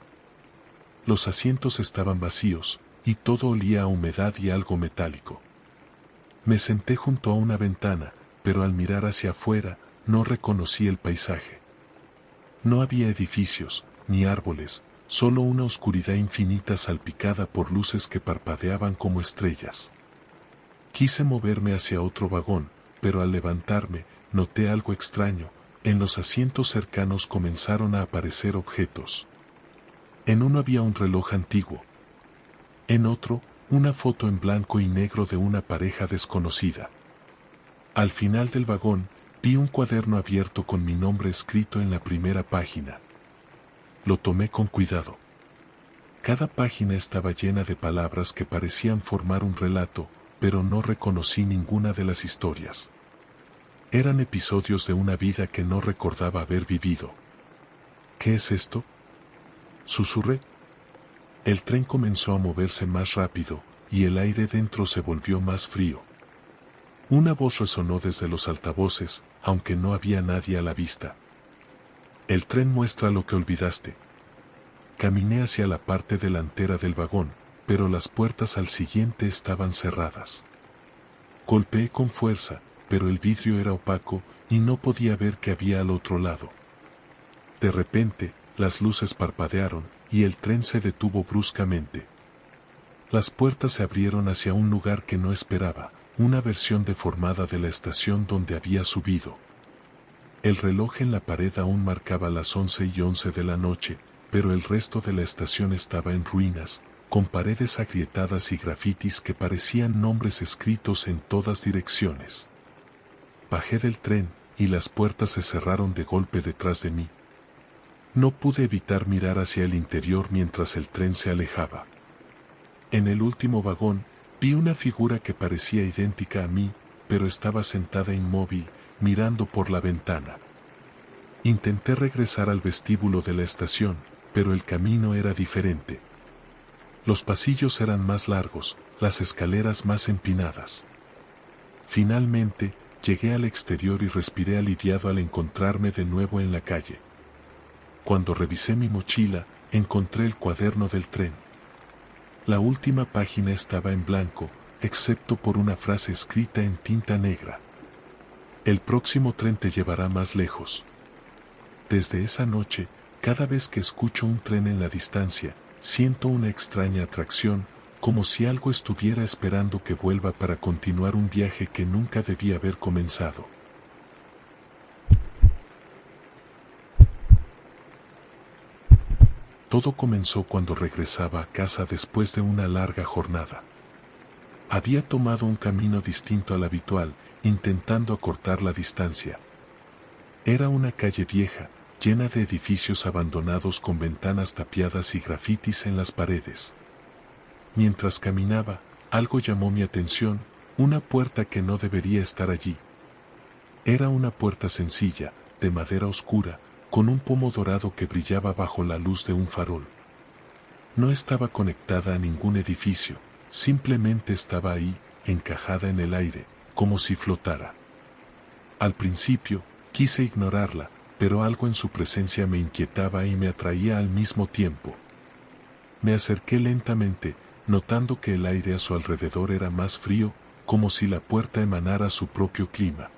Los asientos estaban vacíos, y todo olía a humedad y algo metálico. Me senté junto a una ventana, pero al mirar hacia afuera, no reconocí el paisaje. No había edificios, ni árboles, solo una oscuridad infinita salpicada por luces que parpadeaban como estrellas. Quise moverme hacia otro vagón, pero al levantarme, noté algo extraño. En los asientos cercanos comenzaron a aparecer objetos. En uno había un reloj antiguo. En otro, una foto en blanco y negro de una pareja desconocida. Al final del vagón, vi un cuaderno abierto con mi nombre escrito en la primera página. Lo tomé con cuidado. Cada página estaba llena de palabras que parecían formar un relato, pero no reconocí ninguna de las historias. Eran episodios de una vida que no recordaba haber vivido. ¿Qué es esto?, susurré. El tren comenzó a moverse más rápido, y el aire dentro se volvió más frío. Una voz resonó desde los altavoces, aunque no había nadie a la vista. El tren muestra lo que olvidaste. Caminé hacia la parte delantera del vagón, pero las puertas al siguiente estaban cerradas. Golpeé con fuerza, pero el vidrio era opaco y no podía ver qué había al otro lado. De repente, las luces parpadearon y el tren se detuvo bruscamente. Las puertas se abrieron hacia un lugar que no esperaba, una versión deformada de la estación donde había subido. El reloj en la pared aún marcaba las 11:11 de la noche, pero el resto de la estación estaba en ruinas, con paredes agrietadas y grafitis que parecían nombres escritos en todas direcciones. Bajé del tren, y las puertas se cerraron de golpe detrás de mí. No pude evitar mirar hacia el interior mientras el tren se alejaba. En el último vagón, vi una figura que parecía idéntica a mí, pero estaba sentada inmóvil, mirando por la ventana. Intenté regresar al vestíbulo de la estación, pero el camino era diferente. Los pasillos eran más largos, las escaleras más empinadas. Finalmente, llegué al exterior y respiré aliviado al encontrarme de nuevo en la calle. Cuando revisé mi mochila, encontré el cuaderno del tren. La última página estaba en blanco, excepto por una frase escrita en tinta negra. El próximo tren te llevará más lejos. Desde esa noche, cada vez que escucho un tren en la distancia, siento una extraña atracción, como si algo estuviera esperando que vuelva para continuar un viaje que nunca debía haber comenzado. Todo comenzó cuando regresaba a casa después de una larga jornada. Había tomado un camino distinto al habitual, intentando acortar la distancia. Era una calle vieja, llena de edificios abandonados con ventanas tapiadas y grafitis en las paredes. Mientras caminaba, algo llamó mi atención, una puerta que no debería estar allí. Era una puerta sencilla, de madera oscura, con un pomo dorado que brillaba bajo la luz de un farol. No estaba conectada a ningún edificio, simplemente estaba ahí, encajada en el aire, como si flotara. Al principio, quise ignorarla, pero algo en su presencia me inquietaba y me atraía al mismo tiempo. Me acerqué lentamente, notando que el aire a su alrededor era más frío, como si la puerta emanara su propio clima.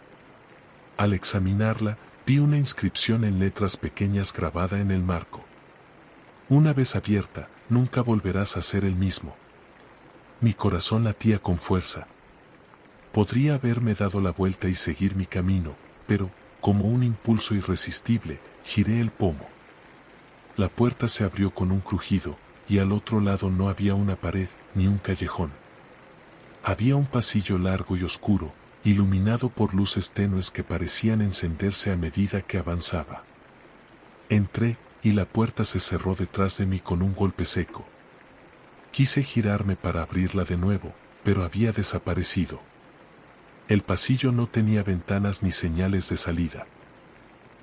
Al examinarla, vi una inscripción en letras pequeñas grabada en el marco. Una vez abierta, nunca volverás a ser el mismo. Mi corazón latía con fuerza. Podría haberme dado la vuelta y seguir mi camino, pero, como un impulso irresistible, giré el pomo. La puerta se abrió con un crujido, y al otro lado no había una pared, ni un callejón. Había un pasillo largo y oscuro, iluminado por luces tenues que parecían encenderse a medida que avanzaba. Entré, y la puerta se cerró detrás de mí con un golpe seco. Quise girarme para abrirla de nuevo, pero había desaparecido. El pasillo no tenía ventanas ni señales de salida.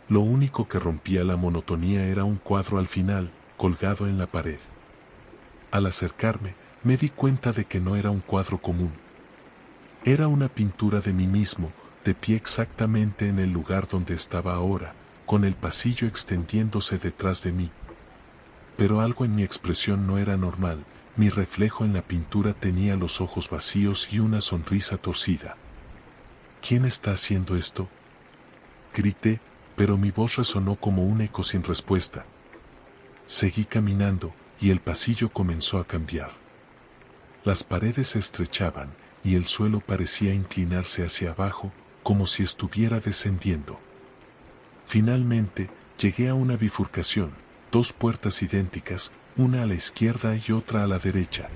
Lo único que rompía la monotonía era un cuadro al final, colgado en la pared. Al acercarme, me di cuenta de que no era un cuadro común. Era una pintura de mí mismo, de pie exactamente en el lugar donde estaba ahora, con el pasillo extendiéndose detrás de mí. Pero algo en mi expresión no era normal, mi reflejo en la pintura tenía los ojos vacíos y una sonrisa torcida. ¿Quién está haciendo esto?, grité, pero mi voz resonó como un eco sin respuesta. Seguí caminando, y el pasillo comenzó a cambiar. Las paredes se estrechaban, y el suelo parecía inclinarse hacia abajo, como si estuviera descendiendo. Finalmente, llegué a una bifurcación, dos puertas idénticas, una a la izquierda y otra a la derecha.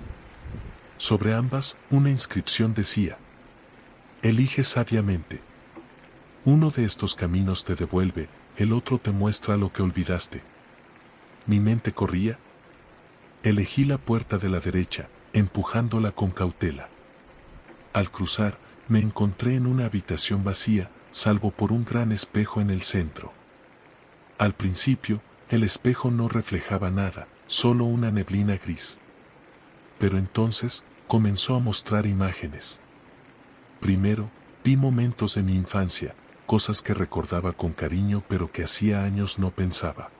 Sobre ambas, una inscripción decía: elige sabiamente. Uno de estos caminos te devuelve, el otro te muestra lo que olvidaste. Mi mente corría. Elegí la puerta de la derecha, empujándola con cautela. Al cruzar, me encontré en una habitación vacía, salvo por un gran espejo en el centro. Al principio, el espejo no reflejaba nada, solo una neblina gris. Pero entonces, comenzó a mostrar imágenes. Primero, vi momentos de mi infancia, cosas que recordaba con cariño pero que hacía años no pensaba.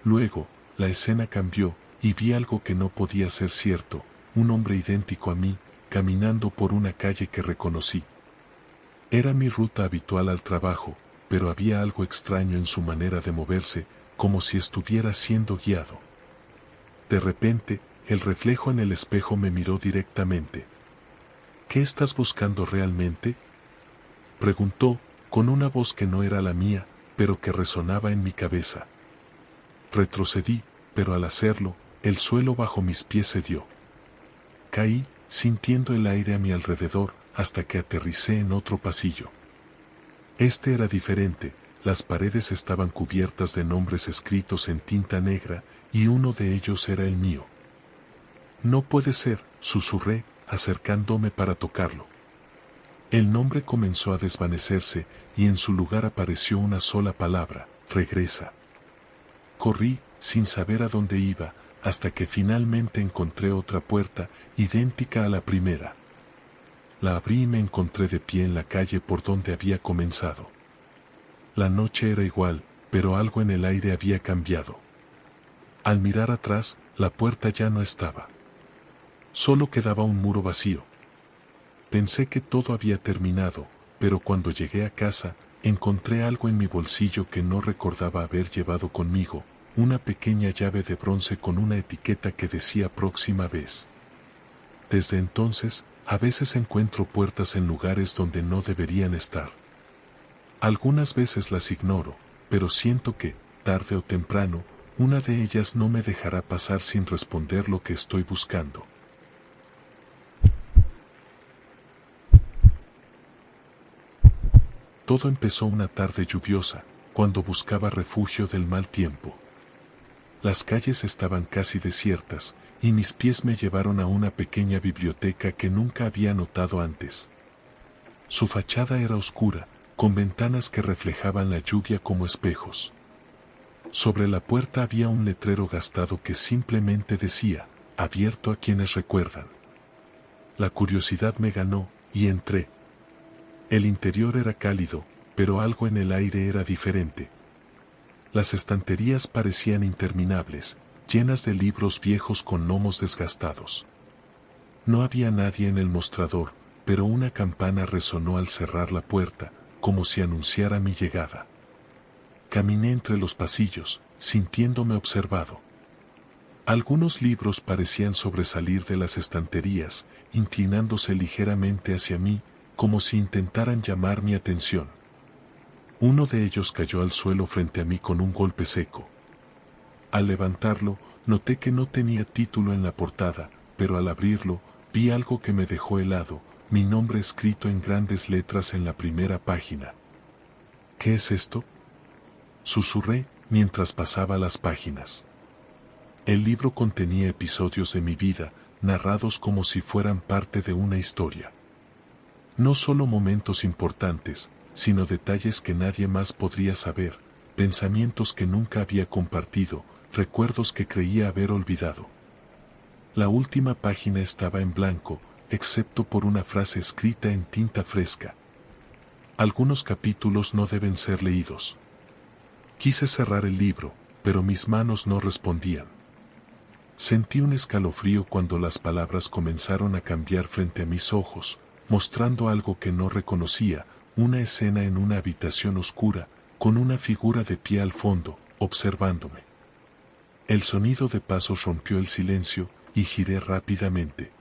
Luego, la escena cambió, y vi algo que no podía ser cierto, un hombre idéntico a mí, caminando por una calle que reconocí. Era mi ruta habitual al trabajo, pero había algo extraño en su manera de moverse, como si estuviera siendo guiado. De repente, el reflejo en el espejo me miró directamente. ¿Qué estás buscando realmente?, preguntó, con una voz que no era la mía, pero que resonaba en mi cabeza. Retrocedí, pero al hacerlo, el suelo bajo mis pies cedió. Caí, sintiendo el aire a mi alrededor, hasta que aterricé en otro pasillo. Este era diferente, las paredes estaban cubiertas de nombres escritos en tinta negra, y uno de ellos era el mío. No puede ser, susurré, acercándome para tocarlo. El nombre comenzó a desvanecerse, y en su lugar apareció una sola palabra: regresa. Corrí, sin saber a dónde iba, hasta que finalmente encontré otra puerta, idéntica a la primera. La abrí y me encontré de pie en la calle por donde había comenzado. La noche era igual, pero algo en el aire había cambiado. Al mirar atrás, la puerta ya no estaba. Solo quedaba un muro vacío. Pensé que todo había terminado, pero cuando llegué a casa, encontré algo en mi bolsillo que no recordaba haber llevado conmigo, una pequeña llave de bronce con una etiqueta que decía próxima vez. Desde entonces, a veces encuentro puertas en lugares donde no deberían estar. Algunas veces las ignoro, pero siento que, tarde o temprano, una de ellas no me dejará pasar sin responder lo que estoy buscando. Todo empezó una tarde lluviosa, cuando buscaba refugio del mal tiempo. Las calles estaban casi desiertas, y mis pies me llevaron a una pequeña biblioteca que nunca había notado antes. Su fachada era oscura, con ventanas que reflejaban la lluvia como espejos. Sobre la puerta había un letrero gastado que simplemente decía: abierto a quienes recuerdan. La curiosidad me ganó, y entré. El interior era cálido, pero algo en el aire era diferente. Las estanterías parecían interminables, llenas de libros viejos con gnomos desgastados. No había nadie en el mostrador, pero una campana resonó al cerrar la puerta, como si anunciara mi llegada. Caminé entre los pasillos, sintiéndome observado. Algunos libros parecían sobresalir de las estanterías, inclinándose ligeramente hacia mí, como si intentaran llamar mi atención. Uno de ellos cayó al suelo frente a mí con un golpe seco. Al levantarlo, noté que no tenía título en la portada, pero al abrirlo, vi algo que me dejó helado: mi nombre escrito en grandes letras en la primera página. ¿Qué es esto?, susurré mientras pasaba las páginas. El libro contenía episodios de mi vida, narrados como si fueran parte de una historia. No solo momentos importantes, sino detalles que nadie más podría saber, pensamientos que nunca había compartido, recuerdos que creía haber olvidado. La última página estaba en blanco, excepto por una frase escrita en tinta fresca. Algunos capítulos no deben ser leídos. Quise cerrar el libro, pero mis manos no respondían. Sentí un escalofrío cuando las palabras comenzaron a cambiar frente a mis ojos, mostrando algo que no reconocía, una escena en una habitación oscura, con una figura de pie al fondo, observándome. El sonido de pasos rompió el silencio, y giré rápidamente.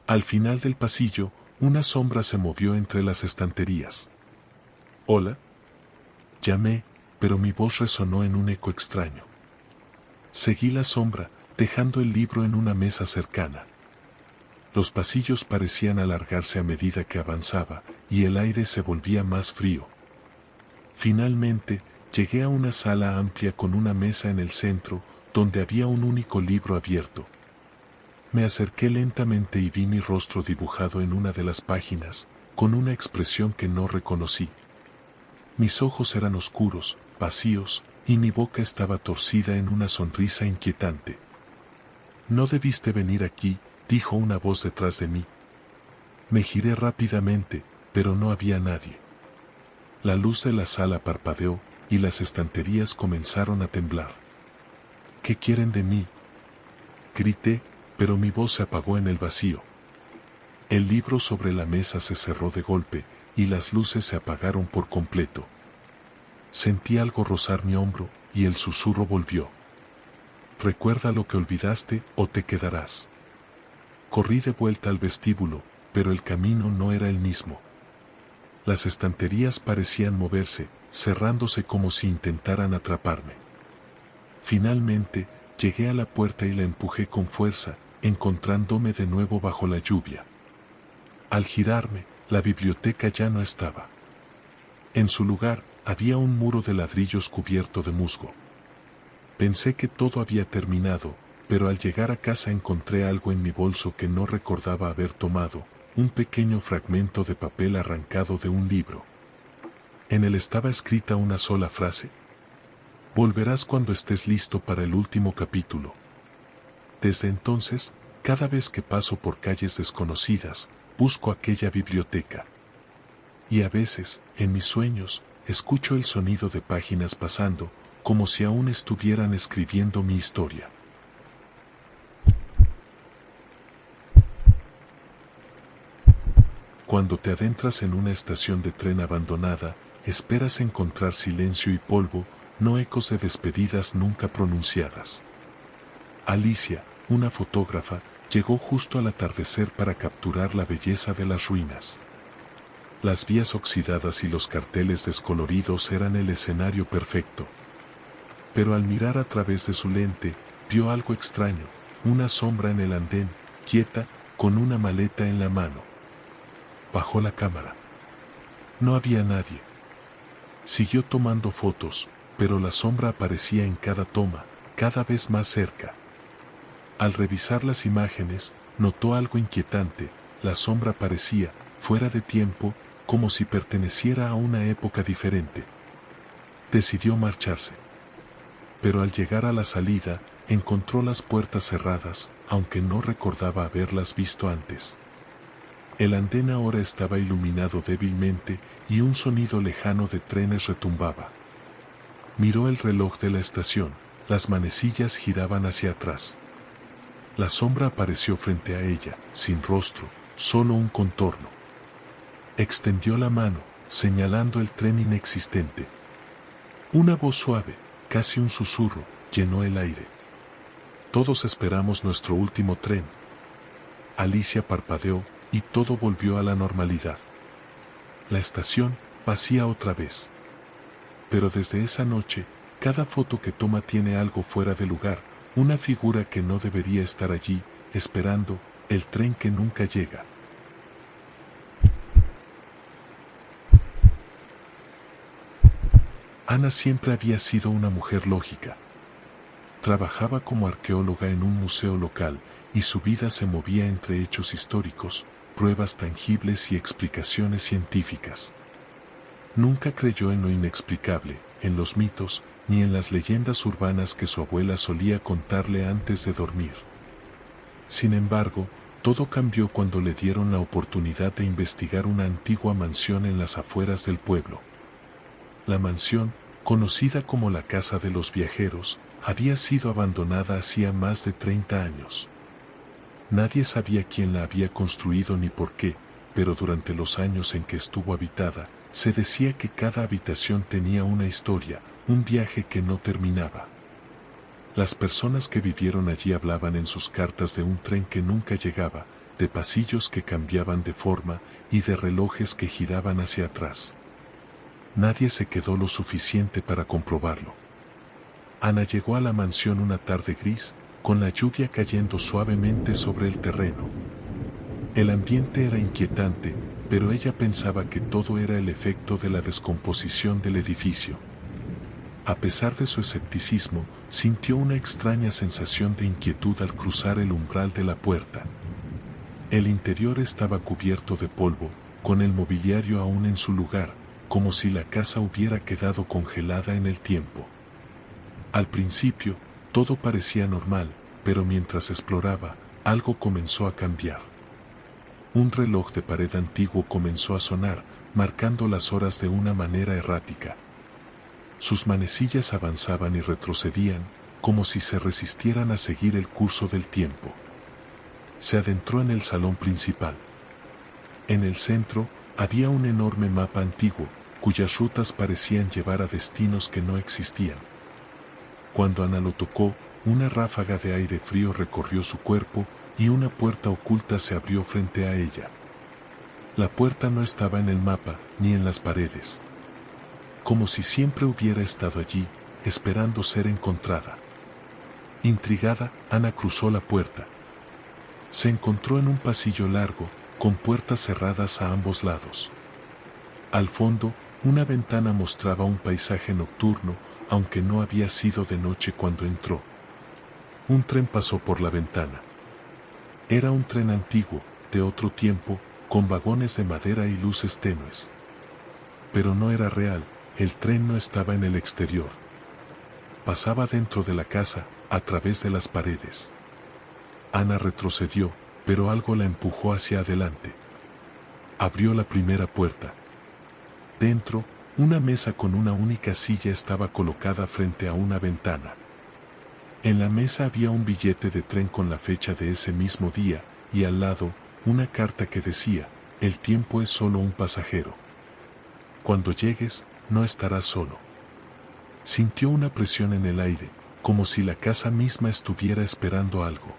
Al final del pasillo, una sombra se movió entre las estanterías. «¿Hola?», llamé, pero mi voz resonó en un eco extraño. Seguí la sombra, dejando el libro en una mesa cercana. Los pasillos parecían alargarse a medida que avanzaba, y el aire se volvía más frío. Finalmente, llegué a una sala amplia con una mesa en el centro, donde había un único libro abierto. Me acerqué lentamente y vi mi rostro dibujado en una de las páginas, con una expresión que no reconocí. Mis ojos eran oscuros, vacíos, y mi boca estaba torcida en una sonrisa inquietante. «No debiste venir aquí», dijo una voz detrás de mí. Me giré rápidamente, pero no había nadie. La luz de la sala parpadeó, y las estanterías comenzaron a temblar. «¿Qué quieren de mí?», grité, pero mi voz se apagó en el vacío. El libro sobre la mesa se cerró de golpe, y las luces se apagaron por completo. Sentí algo rozar mi hombro, y el susurro volvió. «Recuerda lo que olvidaste o te quedarás». Corrí de vuelta al vestíbulo, pero el camino no era el mismo. Las estanterías parecían moverse, cerrándose como si intentaran atraparme. Finalmente, llegué a la puerta y la empujé con fuerza, encontrándome de nuevo bajo la lluvia. Al girarme, la biblioteca ya no estaba. En su lugar, había un muro de ladrillos cubierto de musgo. Pensé que todo había terminado, pero al llegar a casa encontré algo en mi bolso que no recordaba haber tomado, un pequeño fragmento de papel arrancado de un libro. En él estaba escrita una sola frase: «Volverás cuando estés listo para el último capítulo». Desde entonces, cada vez que paso por calles desconocidas, busco aquella biblioteca. Y a veces, en mis sueños, escucho el sonido de páginas pasando, como si aún estuvieran escribiendo mi historia. Cuando te adentras en una estación de tren abandonada, esperas encontrar silencio y polvo, no ecos de despedidas nunca pronunciadas. Alicia, una fotógrafa, llegó justo al atardecer para capturar la belleza de las ruinas. Las vías oxidadas y los carteles descoloridos eran el escenario perfecto. Pero al mirar a través de su lente, vio algo extraño, una sombra en el andén, quieta, con una maleta en la mano. Bajó la cámara. No había nadie. Siguió tomando fotos, pero la sombra aparecía en cada toma, cada vez más cerca. Al revisar las imágenes, notó algo inquietante: la sombra parecía, fuera de tiempo, como si perteneciera a una época diferente. Decidió marcharse. Pero al llegar a la salida, encontró las puertas cerradas, aunque no recordaba haberlas visto antes. El andén ahora estaba iluminado débilmente, y un sonido lejano de trenes retumbaba. Miró el reloj de la estación, las manecillas giraban hacia atrás. La sombra apareció frente a ella, sin rostro, solo un contorno. Extendió la mano, señalando el tren inexistente. Una voz suave, casi un susurro, llenó el aire. «Todos esperamos nuestro último tren». Alicia parpadeó, y todo volvió a la normalidad. La estación, vacía otra vez. Pero desde esa noche, cada foto que toma tiene algo fuera de lugar, una figura que no debería estar allí, esperando el tren que nunca llega. Ana siempre había sido una mujer lógica. Trabajaba como arqueóloga en un museo local, y su vida se movía entre hechos históricos, pruebas tangibles y explicaciones científicas. Nunca creyó en lo inexplicable, en los mitos, ni en las leyendas urbanas que su abuela solía contarle antes de dormir. Sin embargo, todo cambió cuando le dieron la oportunidad de investigar una antigua mansión en las afueras del pueblo. La mansión, conocida como la Casa de los Viajeros, había sido abandonada hacía más de 30 años. Nadie sabía quién la había construido ni por qué, pero durante los años en que estuvo habitada, se decía que cada habitación tenía una historia, un viaje que no terminaba. Las personas que vivieron allí hablaban en sus cartas de un tren que nunca llegaba, de pasillos que cambiaban de forma y de relojes que giraban hacia atrás. Nadie se quedó lo suficiente para comprobarlo. Ana llegó a la mansión una tarde gris, con la lluvia cayendo suavemente sobre el terreno. El ambiente era inquietante, pero ella pensaba que todo era el efecto de la descomposición del edificio. A pesar de su escepticismo, sintió una extraña sensación de inquietud al cruzar el umbral de la puerta. El interior estaba cubierto de polvo, con el mobiliario aún en su lugar, como si la casa hubiera quedado congelada en el tiempo. Al principio, todo parecía normal, pero mientras exploraba, algo comenzó a cambiar. Un reloj de pared antiguo comenzó a sonar, marcando las horas de una manera errática. Sus manecillas avanzaban y retrocedían, como si se resistieran a seguir el curso del tiempo. Se adentró en el salón principal. En el centro, había un enorme mapa antiguo, cuyas rutas parecían llevar a destinos que no existían. Cuando Ana lo tocó, una ráfaga de aire frío recorrió su cuerpo y una puerta oculta se abrió frente a ella. La puerta no estaba en el mapa, ni en las paredes. Como si siempre hubiera estado allí, esperando ser encontrada. Intrigada, Ana cruzó la puerta. Se encontró en un pasillo largo, con puertas cerradas a ambos lados. Al fondo, una ventana mostraba un paisaje nocturno, aunque no había sido de noche cuando entró. Un tren pasó por la ventana. Era un tren antiguo, de otro tiempo, con vagones de madera y luces tenues. Pero no era real, el tren no estaba en el exterior. Pasaba dentro de la casa, a través de las paredes. Ana retrocedió, pero algo la empujó hacia adelante. Abrió la primera puerta. Dentro, una mesa con una única silla estaba colocada frente a una ventana. En la mesa había un billete de tren con la fecha de ese mismo día, y al lado, una carta que decía: "El tiempo es solo un pasajero. Cuando llegues, no estarás solo". Sintió una presión en el aire, como si la casa misma estuviera esperando algo.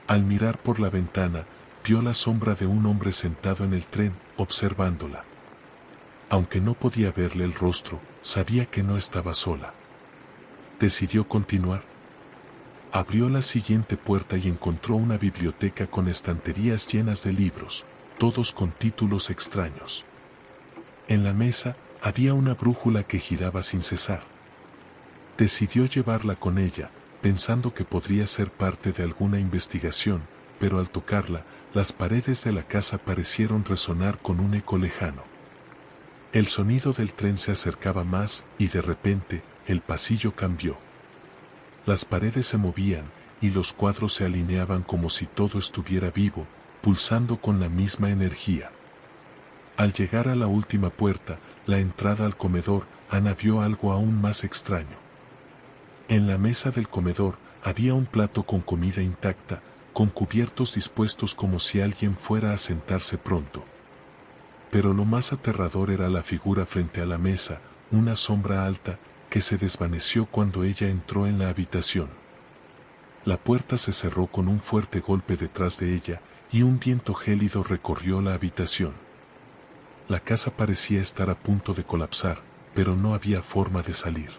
Al mirar por la ventana, vio la sombra de un hombre sentado en el tren, observándola. Aunque no podía verle el rostro, sabía que no estaba sola. Decidió continuar. Abrió la siguiente puerta y encontró una biblioteca con estanterías llenas de libros, todos con títulos extraños. En la mesa, había una brújula que giraba sin cesar. Decidió llevarla con ella, pensando que podría ser parte de alguna investigación, pero al tocarla, las paredes de la casa parecieron resonar con un eco lejano. El sonido del tren se acercaba más y de repente, el pasillo cambió. Las paredes se movían y los cuadros se alineaban como si todo estuviera vivo, pulsando con la misma energía. Al llegar a la última puerta, la entrada al comedor, Ana vio algo aún más extraño. En la mesa del comedor había un plato con comida intacta, con cubiertos dispuestos como si alguien fuera a sentarse pronto. Pero lo más aterrador era la figura frente a la mesa, una sombra alta, que se desvaneció cuando ella entró en la habitación. La puerta se cerró con un fuerte golpe detrás de ella, y un viento gélido recorrió la habitación. La casa parecía estar a punto de colapsar, pero no había forma de salir.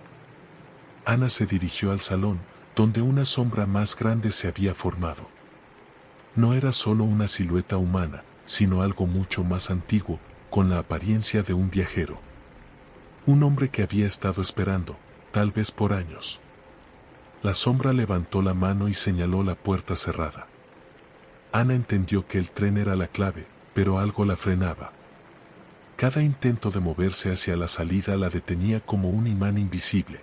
Ana se dirigió al salón, donde una sombra más grande se había formado. No era solo una silueta humana, sino algo mucho más antiguo, con la apariencia de un viajero. Un hombre que había estado esperando, tal vez por años. La sombra levantó la mano y señaló la puerta cerrada. Ana entendió que el tren era la clave, pero algo la frenaba. Cada intento de moverse hacia la salida la detenía como un imán invisible.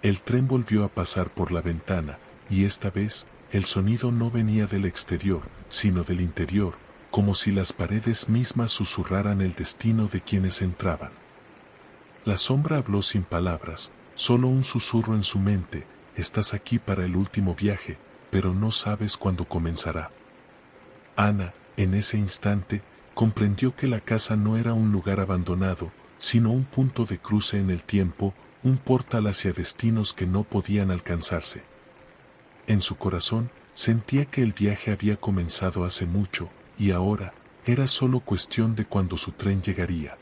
El tren volvió a pasar por la ventana, y esta vez, el sonido no venía del exterior, sino del interior, como si las paredes mismas susurraran el destino de quienes entraban. La sombra habló sin palabras, solo un susurro en su mente: estás aquí para el último viaje, pero no sabes cuándo comenzará. Ana, en ese instante, comprendió que la casa no era un lugar abandonado, sino un punto de cruce en el tiempo, un portal hacia destinos que no podían alcanzarse. En su corazón, sentía que el viaje había comenzado hace mucho, y ahora, era solo cuestión de cuándo su tren llegaría.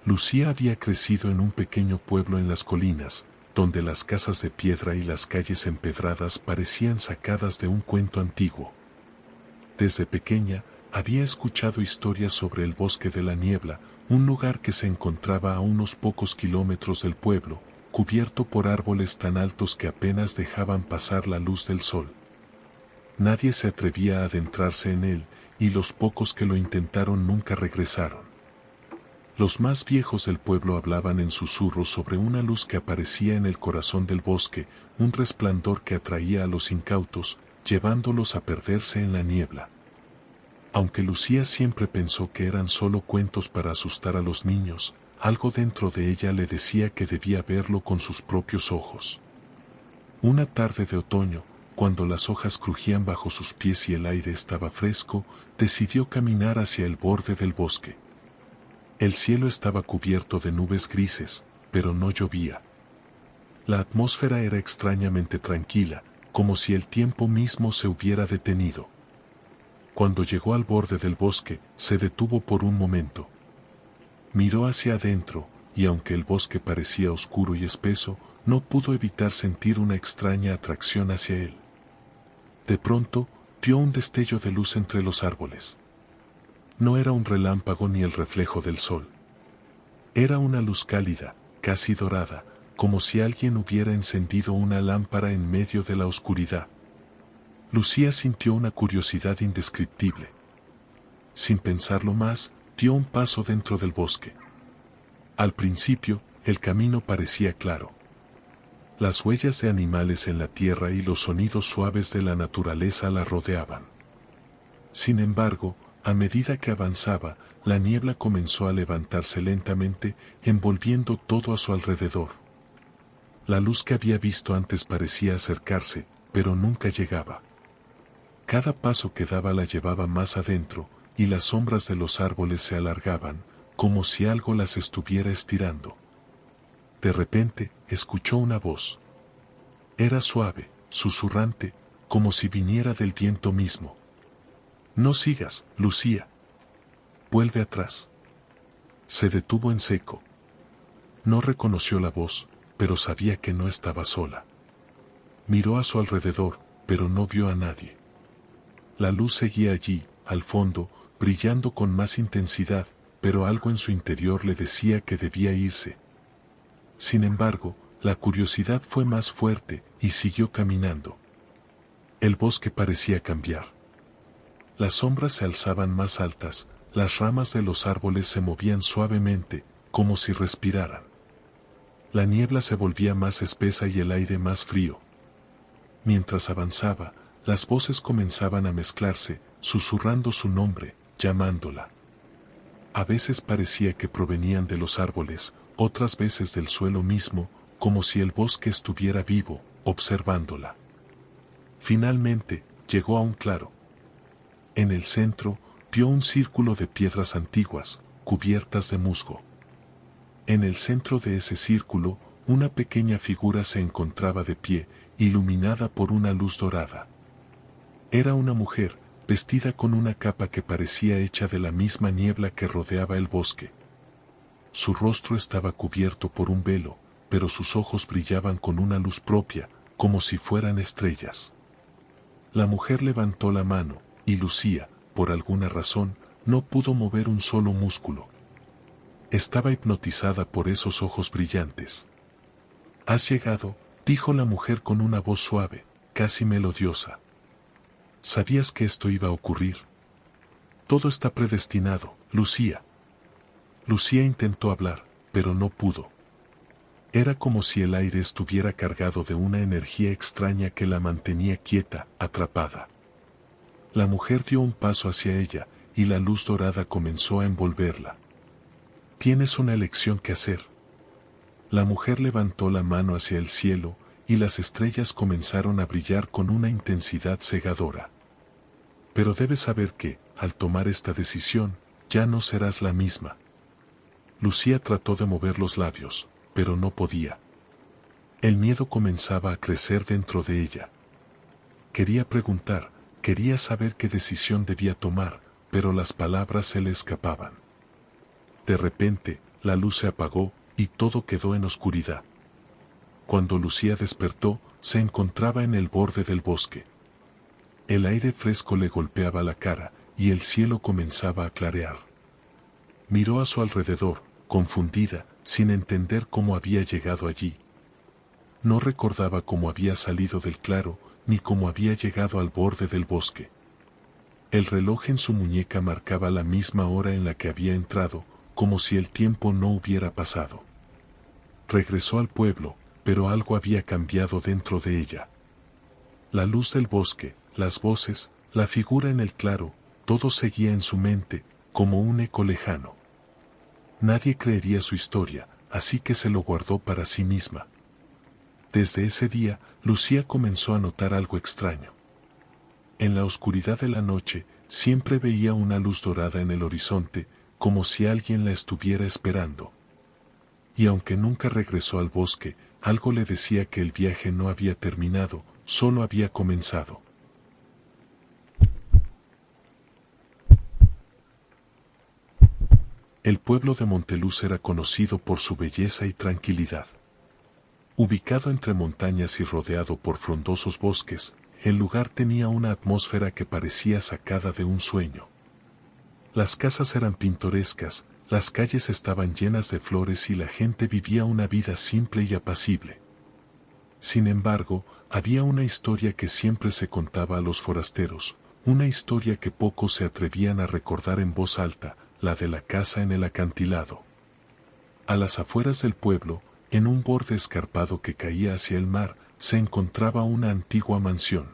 Lucía había crecido en un pequeño pueblo en las colinas, donde las casas de piedra y las calles empedradas parecían sacadas de un cuento antiguo. Desde pequeña, había escuchado historias sobre el bosque de la niebla, un lugar que se encontraba a unos pocos kilómetros del pueblo, cubierto por árboles tan altos que apenas dejaban pasar la luz del sol. Nadie se atrevía a adentrarse en él, y los pocos que lo intentaron nunca regresaron. Los más viejos del pueblo hablaban en susurros sobre una luz que aparecía en el corazón del bosque, un resplandor que atraía a los incautos, llevándolos a perderse en la niebla. Aunque Lucía siempre pensó que eran solo cuentos para asustar a los niños, algo dentro de ella le decía que debía verlo con sus propios ojos. Una tarde de otoño, cuando las hojas crujían bajo sus pies y el aire estaba fresco, decidió caminar hacia el borde del bosque. El cielo estaba cubierto de nubes grises, pero no llovía. La atmósfera era extrañamente tranquila, como si el tiempo mismo se hubiera detenido. Cuando llegó al borde del bosque, se detuvo por un momento. Miró hacia adentro, y aunque el bosque parecía oscuro y espeso, no pudo evitar sentir una extraña atracción hacia él. De pronto, vio un destello de luz entre los árboles. No era un relámpago ni el reflejo del sol. Era una luz cálida, casi dorada, como si alguien hubiera encendido una lámpara en medio de la oscuridad. Lucía sintió una curiosidad indescriptible. Sin pensarlo más, dio un paso dentro del bosque. Al principio, el camino parecía claro. Las huellas de animales en la tierra y los sonidos suaves de la naturaleza la rodeaban. Sin embargo, a medida que avanzaba, la niebla comenzó a levantarse lentamente, envolviendo todo a su alrededor. La luz que había visto antes parecía acercarse, pero nunca llegaba. Cada paso que daba la llevaba más adentro, y las sombras de los árboles se alargaban, como si algo las estuviera estirando. De repente, escuchó una voz. Era suave, susurrante, como si viniera del viento mismo. No sigas, Lucía. Vuelve atrás. Se detuvo en seco. No reconoció la voz, pero sabía que no estaba sola. Miró a su alrededor, pero no vio a nadie. La luz seguía allí, al fondo, brillando con más intensidad, pero algo en su interior le decía que debía irse. Sin embargo, la curiosidad fue más fuerte, y siguió caminando. El bosque parecía cambiar. Las sombras se alzaban más altas, las ramas de los árboles se movían suavemente, como si respiraran. La niebla se volvía más espesa y el aire más frío. Mientras avanzaba, las voces comenzaban a mezclarse, susurrando su nombre, llamándola. A veces parecía que provenían de los árboles, otras veces del suelo mismo, como si el bosque estuviera vivo, observándola. Finalmente, llegó a un claro. En el centro, vio un círculo de piedras antiguas, cubiertas de musgo. En el centro de ese círculo, una pequeña figura se encontraba de pie, iluminada por una luz dorada. Era una mujer, vestida con una capa que parecía hecha de la misma niebla que rodeaba el bosque. Su rostro estaba cubierto por un velo, pero sus ojos brillaban con una luz propia, como si fueran estrellas. La mujer levantó la mano, y Lucía, por alguna razón, no pudo mover un solo músculo. Estaba hipnotizada por esos ojos brillantes. ¿Has llegado, dijo la mujer con una voz suave, casi melodiosa. ¿Sabías que esto iba a ocurrir? Todo está predestinado, Lucía. Lucía intentó hablar, pero no pudo. Era como si el aire estuviera cargado de una energía extraña que la mantenía quieta, atrapada. La mujer dio un paso hacia ella, y la luz dorada comenzó a envolverla. Tienes una elección que hacer. La mujer levantó la mano hacia el cielo, y las estrellas comenzaron a brillar con una intensidad cegadora. Pero debes saber que, al tomar esta decisión, ya no serás la misma. Lucía trató de mover los labios, pero no podía. El miedo comenzaba a crecer dentro de ella. Quería preguntar, quería saber qué decisión debía tomar, pero las palabras se le escapaban. De repente, la luz se apagó, y todo quedó en oscuridad. Cuando Lucía despertó, se encontraba en el borde del bosque. El aire fresco le golpeaba la cara, y el cielo comenzaba a clarear. Miró a su alrededor, confundida, sin entender cómo había llegado allí. No recordaba cómo había salido del claro, ni cómo había llegado al borde del bosque. El reloj en su muñeca marcaba la misma hora en la que había entrado, como si el tiempo no hubiera pasado. Regresó al pueblo, pero algo había cambiado dentro de ella. La luz del bosque, las voces, la figura en el claro, todo seguía en su mente, como un eco lejano. Nadie creería su historia, así que se lo guardó para sí misma. Desde ese día, Lucía comenzó a notar algo extraño. En la oscuridad de la noche, siempre veía una luz dorada en el horizonte, como si alguien la estuviera esperando. Y aunque nunca regresó al bosque, algo le decía que el viaje no había terminado, solo había comenzado. El pueblo de Monteluz era conocido por su belleza y tranquilidad. Ubicado entre montañas y rodeado por frondosos bosques, el lugar tenía una atmósfera que parecía sacada de un sueño. Las casas eran pintorescas, las calles estaban llenas de flores y la gente vivía una vida simple y apacible. Sin embargo, había una historia que siempre se contaba a los forasteros, una historia que pocos se atrevían a recordar en voz alta, la de la casa en el acantilado. A las afueras del pueblo, en un borde escarpado que caía hacia el mar, se encontraba una antigua mansión.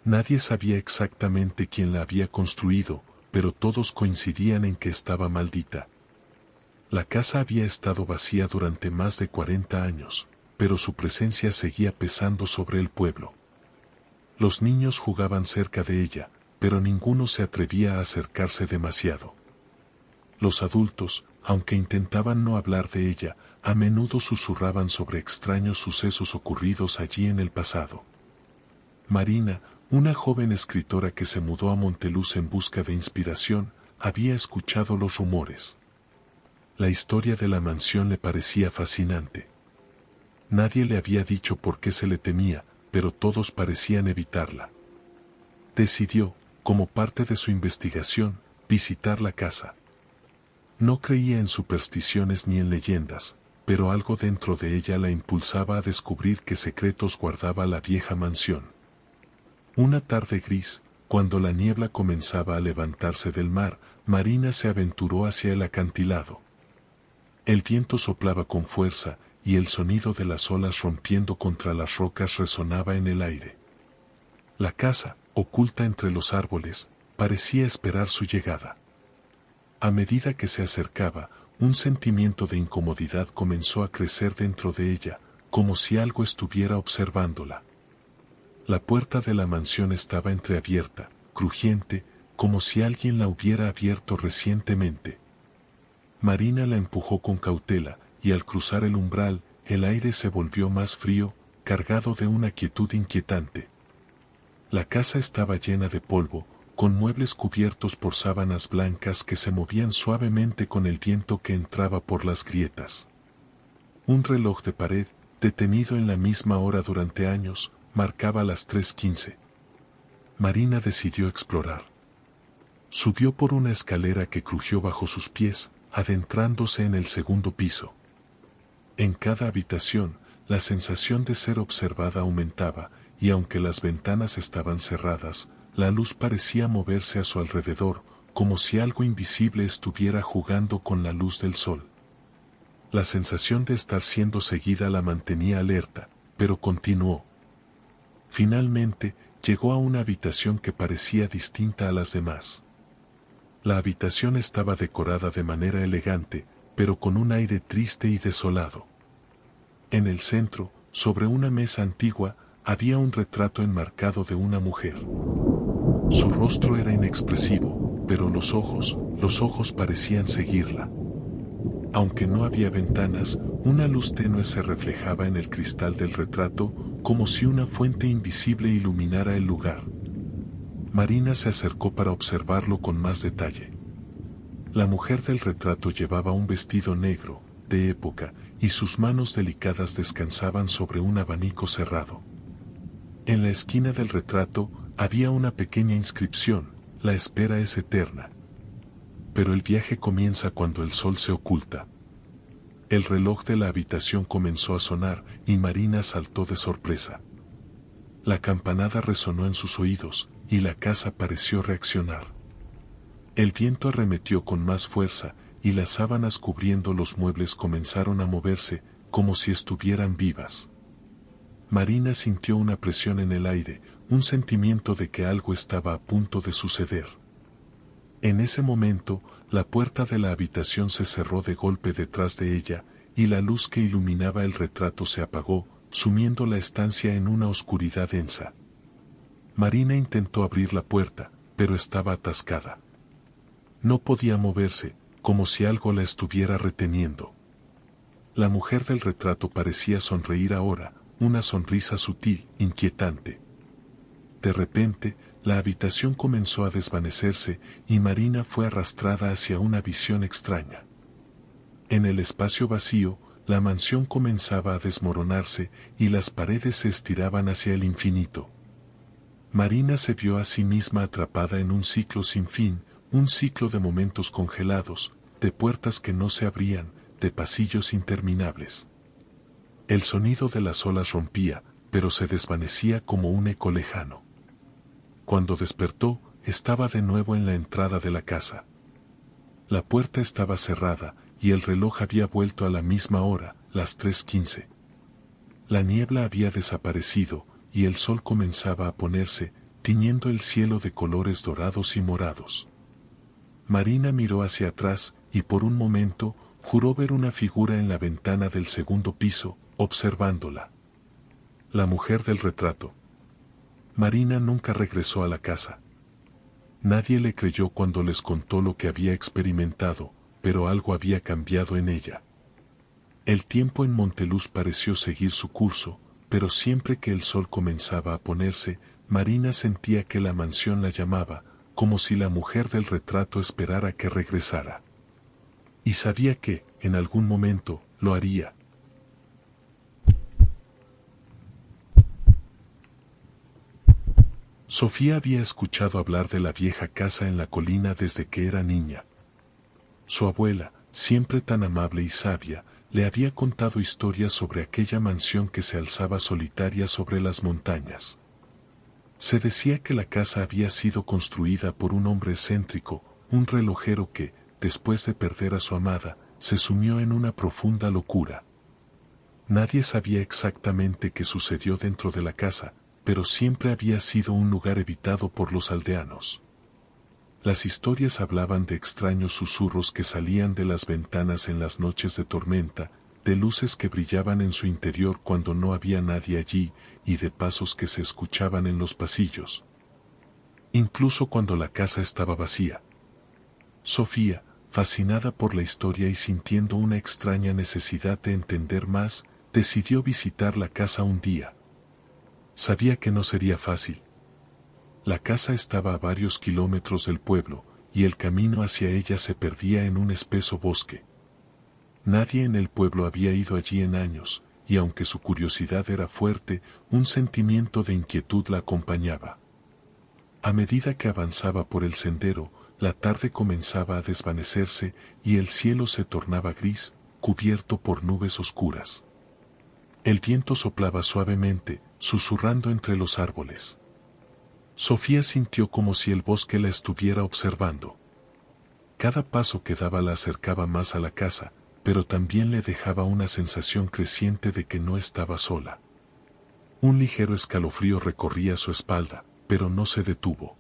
Nadie sabía exactamente quién la había construido, pero todos coincidían en que estaba maldita. La casa había estado vacía durante más de 40 años, pero su presencia seguía pesando sobre el pueblo. Los niños jugaban cerca de ella, pero ninguno se atrevía a acercarse demasiado. Los adultos, aunque intentaban no hablar de ella, a menudo susurraban sobre extraños sucesos ocurridos allí en el pasado. Marina, una joven escritora que se mudó a Monteluz en busca de inspiración, había escuchado los rumores. La historia de la mansión le parecía fascinante. Nadie le había dicho por qué se le temía, pero todos parecían evitarla. Decidió, como parte de su investigación, visitar la casa. No creía en supersticiones ni en leyendas, pero algo dentro de ella la impulsaba a descubrir qué secretos guardaba la vieja mansión. Una tarde gris, cuando la niebla comenzaba a levantarse del mar, Marina se aventuró hacia el acantilado. El viento soplaba con fuerza, y el sonido de las olas rompiendo contra las rocas resonaba en el aire. La casa, oculta entre los árboles, parecía esperar su llegada. A medida que se acercaba, un sentimiento de incomodidad comenzó a crecer dentro de ella, como si algo estuviera observándola. La puerta de la mansión estaba entreabierta, crujiente, como si alguien la hubiera abierto recientemente. Marina la empujó con cautela, y al cruzar el umbral, el aire se volvió más frío, cargado de una quietud inquietante. La casa estaba llena de polvo, con muebles cubiertos por sábanas blancas que se movían suavemente con el viento que entraba por las grietas. Un reloj de pared, detenido en la misma hora durante años, marcaba las 3:15. Marina decidió explorar. Subió por una escalera que crujió bajo sus pies, adentrándose en el segundo piso. En cada habitación, la sensación de ser observada aumentaba, y aunque las ventanas estaban cerradas, la luz parecía moverse a su alrededor, como si algo invisible estuviera jugando con la luz del sol. La sensación de estar siendo seguida la mantenía alerta, pero continuó. Finalmente, llegó a una habitación que parecía distinta a las demás. La habitación estaba decorada de manera elegante, pero con un aire triste y desolado. En el centro, sobre una mesa antigua, había un retrato enmarcado de una mujer. Su rostro era inexpresivo, pero los ojos parecían seguirla. Aunque no había ventanas, una luz tenue se reflejaba en el cristal del retrato, como si una fuente invisible iluminara el lugar. Marina se acercó para observarlo con más detalle. La mujer del retrato llevaba un vestido negro, de época, y sus manos delicadas descansaban sobre un abanico cerrado. En la esquina del retrato había una pequeña inscripción: la espera es eterna. Pero el viaje comienza cuando el sol se oculta. El reloj de la habitación comenzó a sonar y Marina saltó de sorpresa. La campanada resonó en sus oídos y la casa pareció reaccionar. El viento arremetió con más fuerza y las sábanas cubriendo los muebles comenzaron a moverse como si estuvieran vivas. Marina sintió una presión en el aire, un sentimiento de que algo estaba a punto de suceder. En ese momento, la puerta de la habitación se cerró de golpe detrás de ella, y la luz que iluminaba el retrato se apagó, sumiendo la estancia en una oscuridad densa. Marina intentó abrir la puerta, pero estaba atascada. No podía moverse, como si algo la estuviera reteniendo. La mujer del retrato parecía sonreír ahora, una sonrisa sutil, inquietante. De repente, la habitación comenzó a desvanecerse y Marina fue arrastrada hacia una visión extraña. En el espacio vacío, la mansión comenzaba a desmoronarse y las paredes se estiraban hacia el infinito. Marina se vio a sí misma atrapada en un ciclo sin fin, un ciclo de momentos congelados, de puertas que no se abrían, de pasillos interminables. El sonido de las olas rompía, pero se desvanecía como un eco lejano. Cuando despertó, estaba de nuevo en la entrada de la casa. La puerta estaba cerrada, y el reloj había vuelto a la misma hora, las 3:15. La niebla había desaparecido, y el sol comenzaba a ponerse, tiñendo el cielo de colores dorados y morados. Marina miró hacia atrás, y por un momento, juró ver una figura en la ventana del segundo piso, observándola. La mujer del retrato. Marina nunca regresó a la casa. Nadie le creyó cuando les contó lo que había experimentado, pero algo había cambiado en ella. El tiempo en Monteluz pareció seguir su curso, pero siempre que el sol comenzaba a ponerse, Marina sentía que la mansión la llamaba, como si la mujer del retrato esperara que regresara. Y sabía que, en algún momento, lo haría. Sofía había escuchado hablar de la vieja casa en la colina desde que era niña. Su abuela, siempre tan amable y sabia, le había contado historias sobre aquella mansión que se alzaba solitaria sobre las montañas. Se decía que la casa había sido construida por un hombre excéntrico, un relojero que, después de perder a su amada, se sumió en una profunda locura. Nadie sabía exactamente qué sucedió dentro de la casa, pero siempre había sido un lugar evitado por los aldeanos. Las historias hablaban de extraños susurros que salían de las ventanas en las noches de tormenta, de luces que brillaban en su interior cuando no había nadie allí, y de pasos que se escuchaban en los pasillos. Incluso cuando la casa estaba vacía. Sofía, fascinada por la historia y sintiendo una extraña necesidad de entender más, decidió visitar la casa un día. Sabía que no sería fácil. La casa estaba a varios kilómetros del pueblo, y el camino hacia ella se perdía en un espeso bosque. Nadie en el pueblo había ido allí en años, y aunque su curiosidad era fuerte, un sentimiento de inquietud la acompañaba. A medida que avanzaba por el sendero, la tarde comenzaba a desvanecerse y el cielo se tornaba gris, cubierto por nubes oscuras. El viento soplaba suavemente, susurrando entre los árboles. Sofía sintió como si el bosque la estuviera observando. Cada paso que daba la acercaba más a la casa, pero también le dejaba una sensación creciente de que no estaba sola. Un ligero escalofrío recorría su espalda, pero no se detuvo.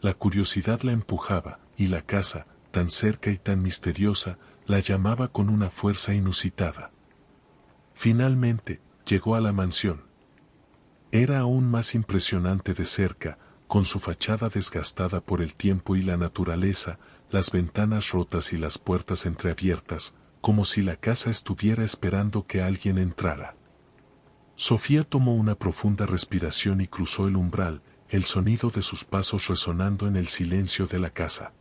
La curiosidad la empujaba, y la casa, tan cerca y tan misteriosa, la llamaba con una fuerza inusitada. Finalmente, llegó a la mansión. Era aún más impresionante de cerca, con su fachada desgastada por el tiempo y la naturaleza, las ventanas rotas y las puertas entreabiertas, como si la casa estuviera esperando que alguien entrara. Sofía tomó una profunda respiración y cruzó el umbral, el sonido de sus pasos resonando en el silencio de la casa.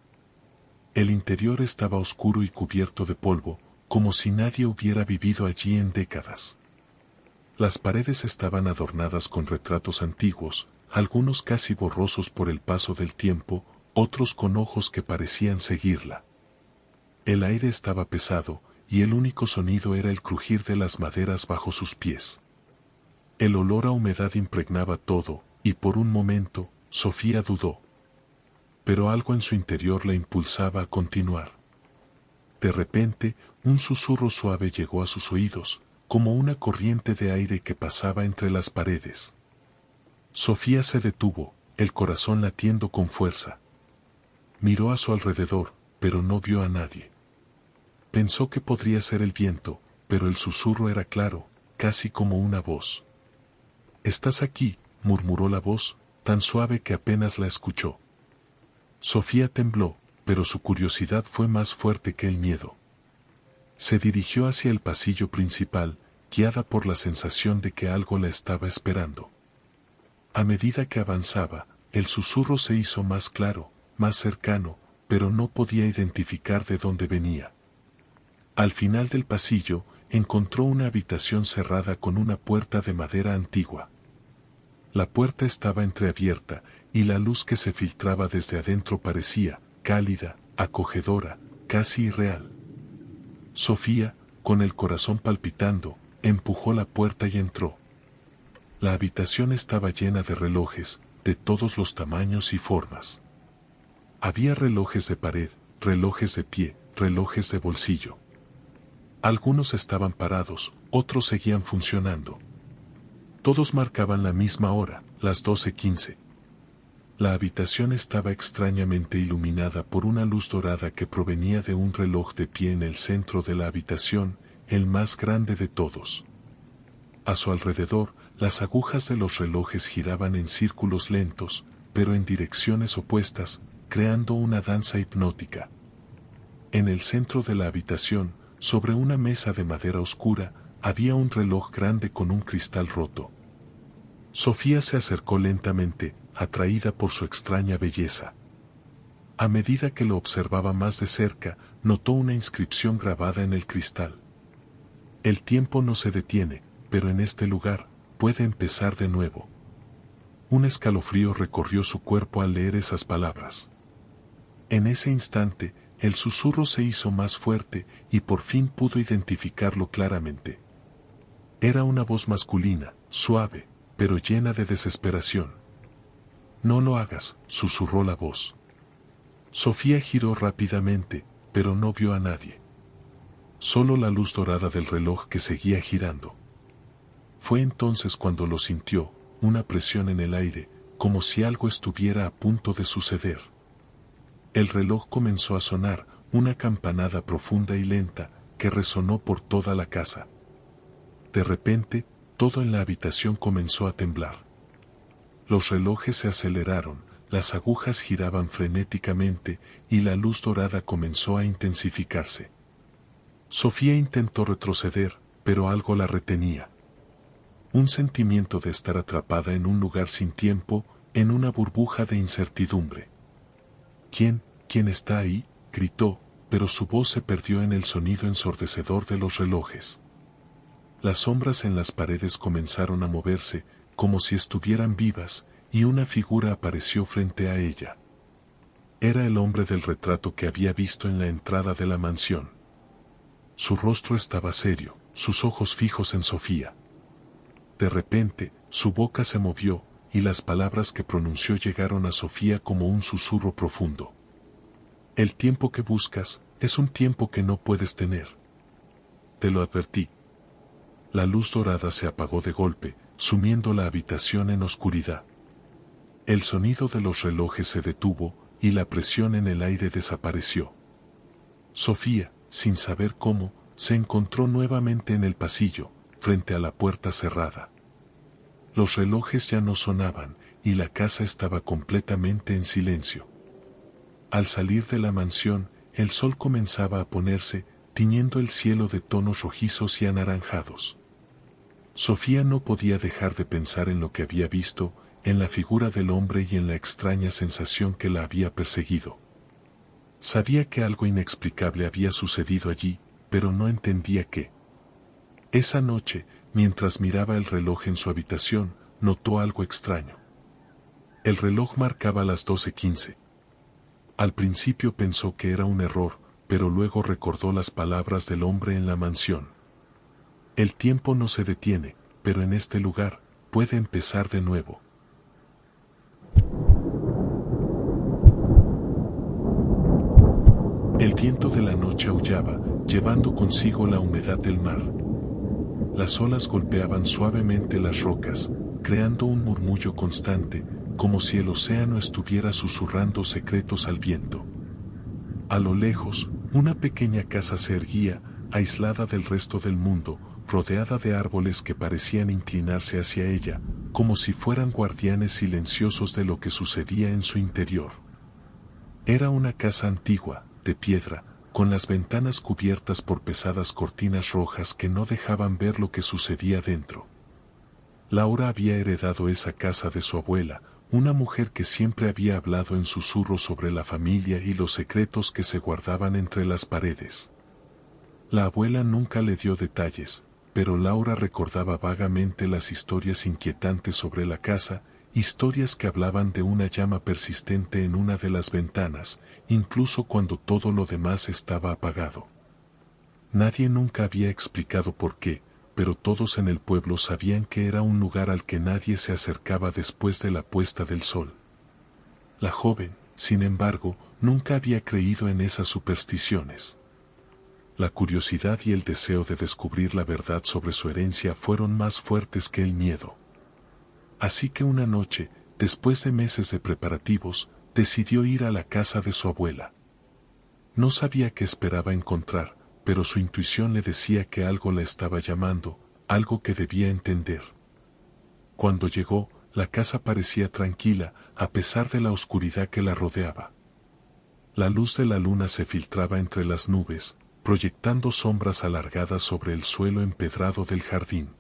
El interior estaba oscuro y cubierto de polvo, como si nadie hubiera vivido allí en décadas. Las paredes estaban adornadas con retratos antiguos, algunos casi borrosos por el paso del tiempo, otros con ojos que parecían seguirla. El aire estaba pesado, y el único sonido era el crujir de las maderas bajo sus pies. El olor a humedad impregnaba todo, y por un momento, Sofía dudó. Pero algo en su interior la impulsaba a continuar. De repente, un susurro suave llegó a sus oídos, como una corriente de aire que pasaba entre las paredes. Sofía se detuvo, el corazón latiendo con fuerza. Miró a su alrededor, pero no vio a nadie. Pensó que podría ser el viento, pero el susurro era claro, casi como una voz. «Estás aquí», murmuró la voz, tan suave que apenas la escuchó. Sofía tembló, pero su curiosidad fue más fuerte que el miedo. Se dirigió hacia el pasillo principal, guiada por la sensación de que algo la estaba esperando. A medida que avanzaba, el susurro se hizo más claro, más cercano, pero no podía identificar de dónde venía. Al final del pasillo, encontró una habitación cerrada con una puerta de madera antigua. La puerta estaba entreabierta, y la luz que se filtraba desde adentro parecía, cálida, acogedora, casi irreal. Sofía, con el corazón palpitando, empujó la puerta y entró. La habitación estaba llena de relojes, de todos los tamaños y formas. Había relojes de pared, relojes de pie, relojes de bolsillo. Algunos estaban parados, otros seguían funcionando. Todos marcaban la misma hora, las 12:15. La habitación estaba extrañamente iluminada por una luz dorada que provenía de un reloj de pie en el centro de la habitación, el más grande de todos. A su alrededor, las agujas de los relojes giraban en círculos lentos, pero en direcciones opuestas, creando una danza hipnótica. En el centro de la habitación, sobre una mesa de madera oscura, había un reloj grande con un cristal roto. Sofía se acercó lentamente, atraída por su extraña belleza. A medida que lo observaba más de cerca, notó una inscripción grabada en el cristal. El tiempo no se detiene, pero en este lugar, puede empezar de nuevo. Un escalofrío recorrió su cuerpo al leer esas palabras. En ese instante, el susurro se hizo más fuerte, y por fin pudo identificarlo claramente. Era una voz masculina, suave, pero llena de desesperación. «No lo hagas», susurró la voz. Sofía giró rápidamente, pero no vio a nadie. Solo la luz dorada del reloj que seguía girando. Fue entonces cuando lo sintió, una presión en el aire, como si algo estuviera a punto de suceder. El reloj comenzó a sonar, una campanada profunda y lenta, que resonó por toda la casa. De repente, todo en la habitación comenzó a temblar. Los relojes se aceleraron, las agujas giraban frenéticamente, y la luz dorada comenzó a intensificarse. Sofía intentó retroceder, pero algo la retenía. Un sentimiento de estar atrapada en un lugar sin tiempo, en una burbuja de incertidumbre. ¿Quién está ahí?», gritó, pero su voz se perdió en el sonido ensordecedor de los relojes. Las sombras en las paredes comenzaron a moverse, como si estuvieran vivas, y una figura apareció frente a ella. Era el hombre del retrato que había visto en la entrada de la mansión. Su rostro estaba serio, sus ojos fijos en Sofía. De repente, su boca se movió, y las palabras que pronunció llegaron a Sofía como un susurro profundo. El tiempo que buscas es un tiempo que no puedes tener. Te lo advertí. La luz dorada se apagó de golpe, sumiendo la habitación en oscuridad. El sonido de los relojes se detuvo, y la presión en el aire desapareció. Sofía, sin saber cómo, se encontró nuevamente en el pasillo, frente a la puerta cerrada. Los relojes ya no sonaban, y la casa estaba completamente en silencio. Al salir de la mansión, el sol comenzaba a ponerse, tiñendo el cielo de tonos rojizos y anaranjados. Sofía no podía dejar de pensar en lo que había visto, en la figura del hombre y en la extraña sensación que la había perseguido. Sabía que algo inexplicable había sucedido allí, pero no entendía qué. Esa noche, mientras miraba el reloj en su habitación, notó algo extraño. El reloj marcaba las 12:15. Al principio pensó que era un error, pero luego recordó las palabras del hombre en la mansión. El tiempo no se detiene, pero en este lugar, puede empezar de nuevo. El viento de la noche aullaba, llevando consigo la humedad del mar. Las olas golpeaban suavemente las rocas, creando un murmullo constante, como si el océano estuviera susurrando secretos al viento. A lo lejos, una pequeña casa se erguía, aislada del resto del mundo, rodeada de árboles que parecían inclinarse hacia ella, como si fueran guardianes silenciosos de lo que sucedía en su interior. Era una casa antigua, de piedra, con las ventanas cubiertas por pesadas cortinas rojas que no dejaban ver lo que sucedía dentro. Laura había heredado esa casa de su abuela, una mujer que siempre había hablado en susurros sobre la familia y los secretos que se guardaban entre las paredes. La abuela nunca le dio detalles, pero Laura recordaba vagamente las historias inquietantes sobre la casa, historias que hablaban de una llama persistente en una de las ventanas, incluso cuando todo lo demás estaba apagado. Nadie nunca había explicado por qué, pero todos en el pueblo sabían que era un lugar al que nadie se acercaba después de la puesta del sol. La joven, sin embargo, nunca había creído en esas supersticiones. La curiosidad y el deseo de descubrir la verdad sobre su herencia fueron más fuertes que el miedo. Así que una noche, después de meses de preparativos, decidió ir a la casa de su abuela. No sabía qué esperaba encontrar, pero su intuición le decía que algo la estaba llamando, algo que debía entender. Cuando llegó, la casa parecía tranquila, a pesar de la oscuridad que la rodeaba. La luz de la luna se filtraba entre las nubes, proyectando sombras alargadas sobre el suelo empedrado del jardín.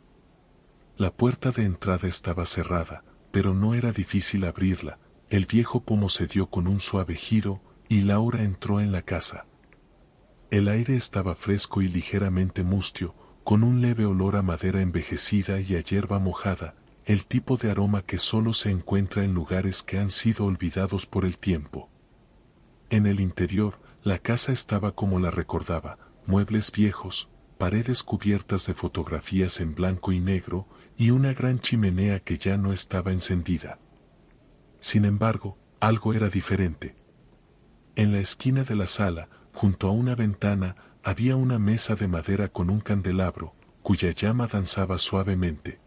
La puerta de entrada estaba cerrada, pero no era difícil abrirla. El viejo pomo se dio con un suave giro, y Laura entró en la casa. El aire estaba fresco y ligeramente mustio, con un leve olor a madera envejecida y a hierba mojada, el tipo de aroma que solo se encuentra en lugares que han sido olvidados por el tiempo. En el interior, la casa estaba como la recordaba, muebles viejos, paredes cubiertas de fotografías en blanco y negro, y una gran chimenea que ya no estaba encendida. Sin embargo, algo era diferente. En la esquina de la sala, junto a una ventana, había una mesa de madera con un candelabro, cuya llama danzaba suavemente.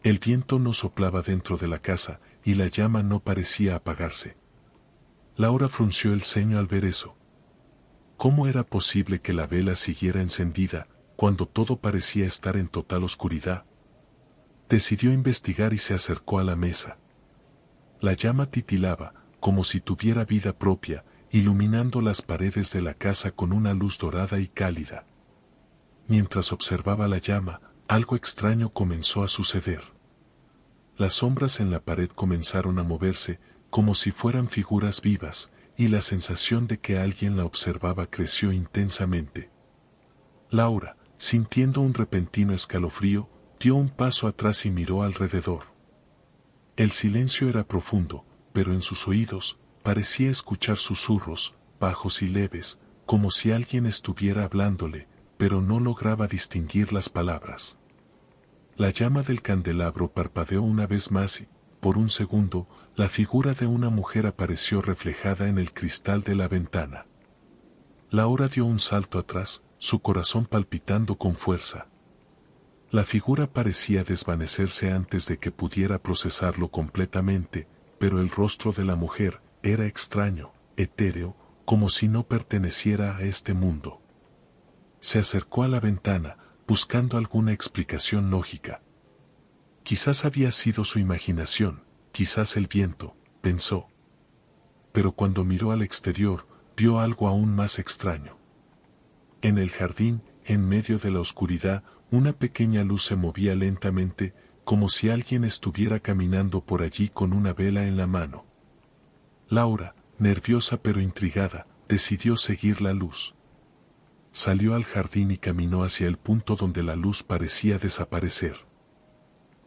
El viento no soplaba dentro de la casa, y la llama no parecía apagarse. Laura frunció el ceño al ver eso. ¿Cómo era posible que la vela siguiera encendida, cuando todo parecía estar en total oscuridad? Decidió investigar y se acercó a la mesa. La llama titilaba, como si tuviera vida propia, iluminando las paredes de la casa con una luz dorada y cálida. Mientras observaba la llama, algo extraño comenzó a suceder. Las sombras en la pared comenzaron a moverse, como si fueran figuras vivas, y la sensación de que alguien la observaba creció intensamente. Laura, sintiendo un repentino escalofrío, dio un paso atrás y miró alrededor. El silencio era profundo, pero en sus oídos parecía escuchar susurros, bajos y leves, como si alguien estuviera hablándole, pero no lograba distinguir las palabras. La llama del candelabro parpadeó una vez más y, por un segundo, la figura de una mujer apareció reflejada en el cristal de la ventana. Laura dio un salto atrás, su corazón palpitando con fuerza. La figura parecía desvanecerse antes de que pudiera procesarlo completamente, pero el rostro de la mujer era extraño, etéreo, como si no perteneciera a este mundo. Se acercó a la ventana, buscando alguna explicación lógica. Quizás había sido su imaginación, quizás el viento, pensó. Pero cuando miró al exterior, vio algo aún más extraño. En el jardín, en medio de la oscuridad, una pequeña luz se movía lentamente, como si alguien estuviera caminando por allí con una vela en la mano. Laura, nerviosa pero intrigada, decidió seguir la luz. Salió al jardín y caminó hacia el punto donde la luz parecía desaparecer.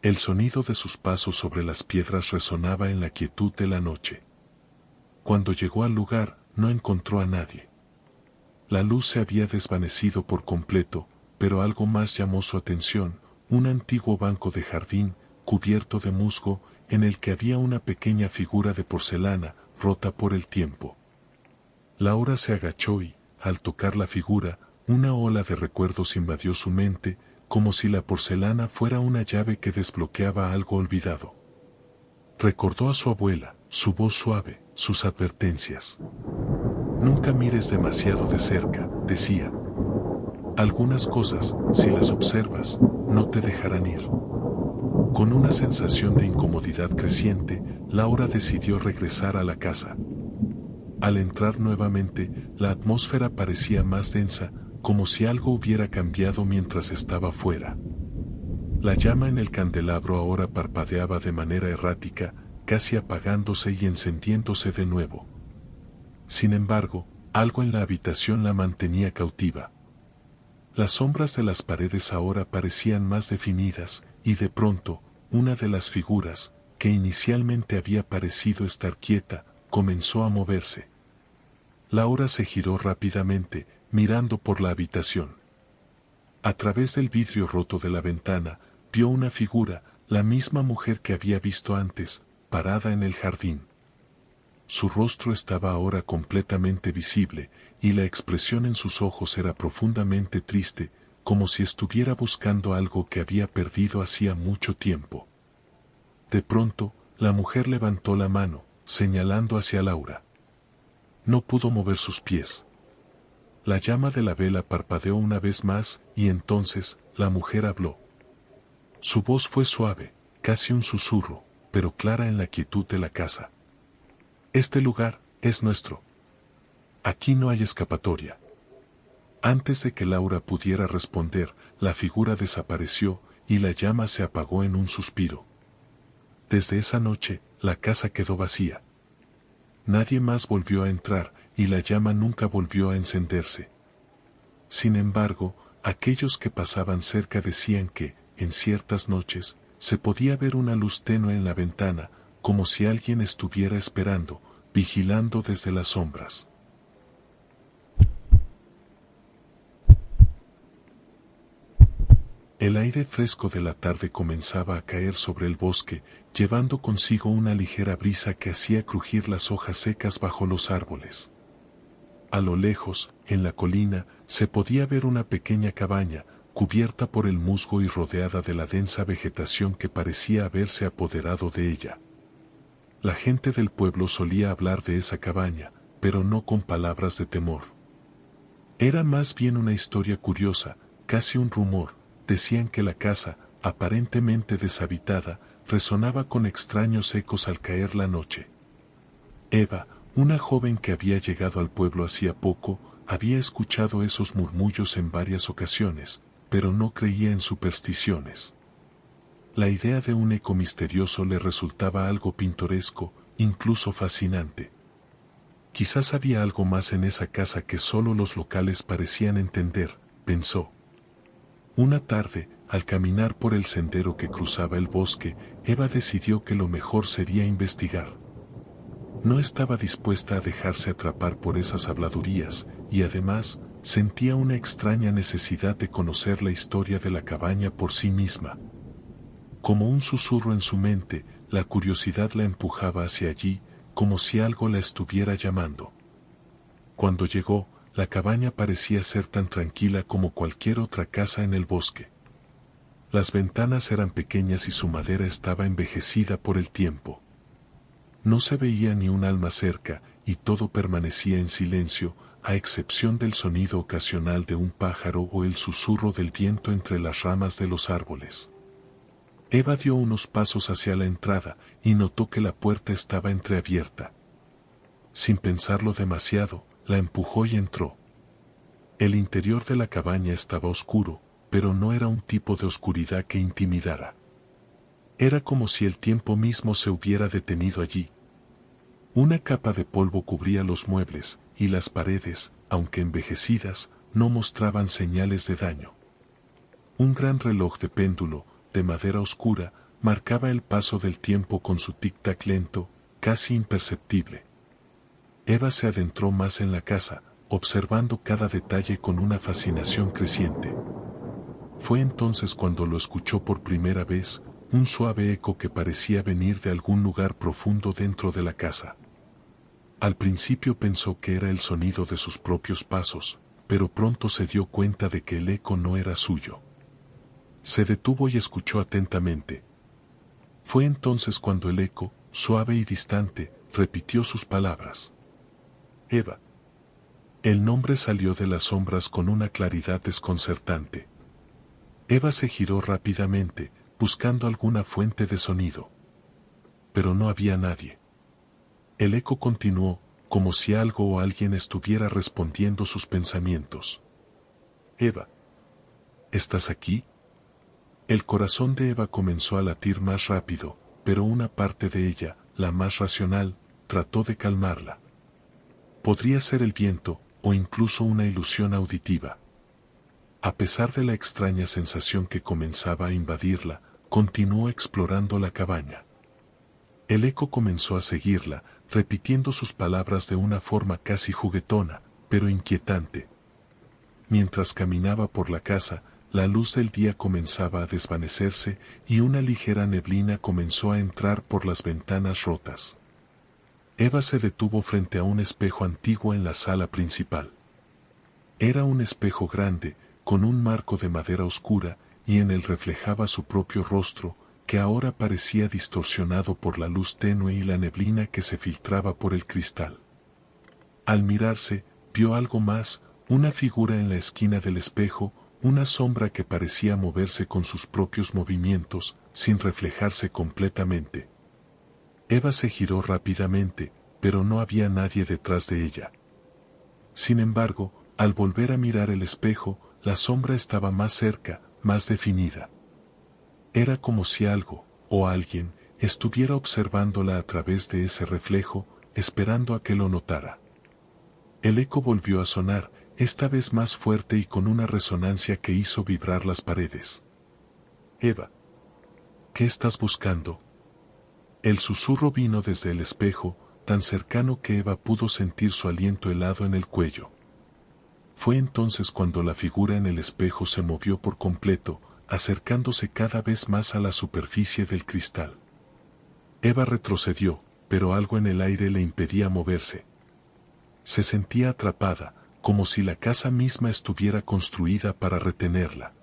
El sonido de sus pasos sobre las piedras resonaba en la quietud de la noche. Cuando llegó al lugar, no encontró a nadie. La luz se había desvanecido por completo, pero algo más llamó su atención, un antiguo banco de jardín, cubierto de musgo, en el que había una pequeña figura de porcelana, rota por el tiempo. Laura se agachó y, al tocar la figura, una ola de recuerdos invadió su mente, como si la porcelana fuera una llave que desbloqueaba algo olvidado. Recordó a su abuela, su voz suave, sus advertencias. Nunca mires demasiado de cerca, decía. Algunas cosas, si las observas, no te dejarán ir. Con una sensación de incomodidad creciente, Laura decidió regresar a la casa. Al entrar nuevamente, la atmósfera parecía más densa, como si algo hubiera cambiado mientras estaba fuera. La llama en el candelabro ahora parpadeaba de manera errática, casi apagándose y encendiéndose de nuevo. Sin embargo, algo en la habitación la mantenía cautiva. Las sombras de las paredes ahora parecían más definidas, y de pronto, una de las figuras, que inicialmente había parecido estar quieta, comenzó a moverse. Laura se giró rápidamente, mirando por la habitación. A través del vidrio roto de la ventana, vio una figura, la misma mujer que había visto antes, parada en el jardín. Su rostro estaba ahora completamente visible, y la expresión en sus ojos era profundamente triste, como si estuviera buscando algo que había perdido hacía mucho tiempo. De pronto, la mujer levantó la mano, señalando hacia Laura. No pudo mover sus pies. La llama de la vela parpadeó una vez más, y entonces, la mujer habló. Su voz fue suave, casi un susurro, pero clara en la quietud de la casa. Este lugar es nuestro. Aquí no hay escapatoria. Antes de que Laura pudiera responder, la figura desapareció, y la llama se apagó en un suspiro. Desde esa noche, la casa quedó vacía. Nadie más volvió a entrar, y la llama nunca volvió a encenderse. Sin embargo, aquellos que pasaban cerca decían que, en ciertas noches, se podía ver una luz tenue en la ventana, como si alguien estuviera esperando, vigilando desde las sombras. El aire fresco de la tarde comenzaba a caer sobre el bosque, llevando consigo una ligera brisa que hacía crujir las hojas secas bajo los árboles. A lo lejos, en la colina, se podía ver una pequeña cabaña, cubierta por el musgo y rodeada de la densa vegetación que parecía haberse apoderado de ella. La gente del pueblo solía hablar de esa cabaña, pero no con palabras de temor. Era más bien una historia curiosa, casi un rumor. Decían que la casa, aparentemente deshabitada, resonaba con extraños ecos al caer la noche. Eva, una joven que había llegado al pueblo hacía poco, había escuchado esos murmullos en varias ocasiones, pero no creía en supersticiones. La idea de un eco misterioso le resultaba algo pintoresco, incluso fascinante. Quizás había algo más en esa casa que solo los locales parecían entender, pensó. Una tarde, al caminar por el sendero que cruzaba el bosque, Eva decidió que lo mejor sería investigar. No estaba dispuesta a dejarse atrapar por esas habladurías, y además, sentía una extraña necesidad de conocer la historia de la cabaña por sí misma. Como un susurro en su mente, la curiosidad la empujaba hacia allí, como si algo la estuviera llamando. Cuando llegó, la cabaña parecía ser tan tranquila como cualquier otra casa en el bosque. Las ventanas eran pequeñas y su madera estaba envejecida por el tiempo. No se veía ni un alma cerca, y todo permanecía en silencio, a excepción del sonido ocasional de un pájaro o el susurro del viento entre las ramas de los árboles. Eva dio unos pasos hacia la entrada, y notó que la puerta estaba entreabierta. Sin pensarlo demasiado, la empujó y entró. El interior de la cabaña estaba oscuro, pero no era un tipo de oscuridad que intimidara. Era como si el tiempo mismo se hubiera detenido allí. Una capa de polvo cubría los muebles, y las paredes, aunque envejecidas, no mostraban señales de daño. Un gran reloj de péndulo, de madera oscura, marcaba el paso del tiempo con su tic-tac lento, casi imperceptible. Eva se adentró más en la casa, observando cada detalle con una fascinación creciente. Fue entonces cuando lo escuchó por primera vez, un suave eco que parecía venir de algún lugar profundo dentro de la casa. Al principio pensó que era el sonido de sus propios pasos, pero pronto se dio cuenta de que el eco no era suyo. Se detuvo y escuchó atentamente. Fue entonces cuando el eco, suave y distante, repitió sus palabras. Eva. El nombre salió de las sombras con una claridad desconcertante. Eva se giró rápidamente, buscando alguna fuente de sonido. Pero no había nadie. El eco continuó, como si algo o alguien estuviera respondiendo sus pensamientos. Eva. ¿Estás aquí? El corazón de Eva comenzó a latir más rápido, pero una parte de ella, la más racional, trató de calmarla. Podría ser el viento, o incluso una ilusión auditiva. A pesar de la extraña sensación que comenzaba a invadirla, continuó explorando la cabaña. El eco comenzó a seguirla, repitiendo sus palabras de una forma casi juguetona, pero inquietante. Mientras caminaba por la casa, la luz del día comenzaba a desvanecerse y una ligera neblina comenzó a entrar por las ventanas rotas. Eva se detuvo frente a un espejo antiguo en la sala principal. Era un espejo grande, con un marco de madera oscura, y en él reflejaba su propio rostro, que ahora parecía distorsionado por la luz tenue y la neblina que se filtraba por el cristal. Al mirarse, vio algo más, una figura en la esquina del espejo, una sombra que parecía moverse con sus propios movimientos, sin reflejarse completamente. Eva se giró rápidamente, pero no había nadie detrás de ella. Sin embargo, al volver a mirar el espejo, la sombra estaba más cerca, más definida. Era como si algo, o alguien, estuviera observándola a través de ese reflejo, esperando a que lo notara. El eco volvió a sonar, esta vez más fuerte y con una resonancia que hizo vibrar las paredes. Eva. ¿Qué estás buscando? El susurro vino desde el espejo, tan cercano que Eva pudo sentir su aliento helado en el cuello. Fue entonces cuando la figura en el espejo se movió por completo, acercándose cada vez más a la superficie del cristal. Eva retrocedió, pero algo en el aire le impedía moverse. Se sentía atrapada, como si la casa misma estuviera construida para retenerla.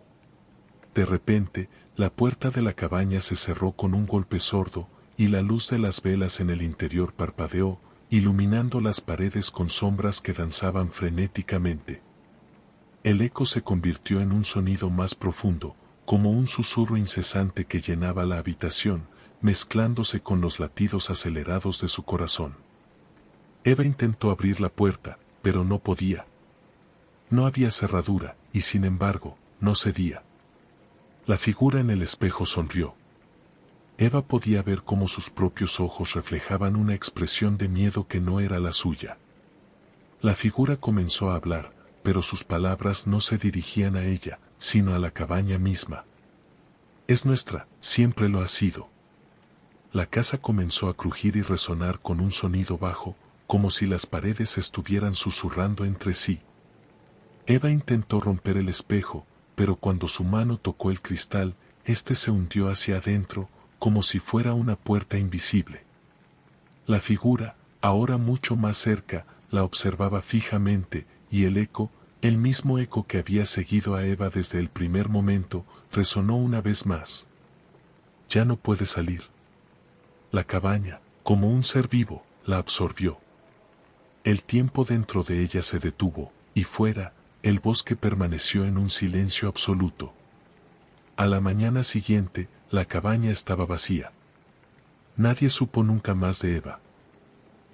De repente, la puerta de la cabaña se cerró con un golpe sordo, y la luz de las velas en el interior parpadeó, iluminando las paredes con sombras que danzaban frenéticamente. El eco se convirtió en un sonido más profundo, como un susurro incesante que llenaba la habitación, mezclándose con los latidos acelerados de su corazón. Eva intentó abrir la puerta, pero no podía. No había cerradura, y sin embargo, no cedía. La figura en el espejo sonrió. Eva podía ver cómo sus propios ojos reflejaban una expresión de miedo que no era la suya. La figura comenzó a hablar, pero sus palabras no se dirigían a ella, sino a la cabaña misma. Es nuestra, siempre lo ha sido. La casa comenzó a crujir y resonar con un sonido bajo, como si las paredes estuvieran susurrando entre sí. Eva intentó romper el espejo, pero cuando su mano tocó el cristal, éste se hundió hacia adentro, como si fuera una puerta invisible. La figura, ahora mucho más cerca, la observaba fijamente, y el mismo eco que había seguido a Eva desde el primer momento, resonó una vez más. Ya no puede salir. La cabaña, como un ser vivo, la absorbió. El tiempo dentro de ella se detuvo, y fuera, el bosque permaneció en un silencio absoluto. A la mañana siguiente, la cabaña estaba vacía. Nadie supo nunca más de Eva.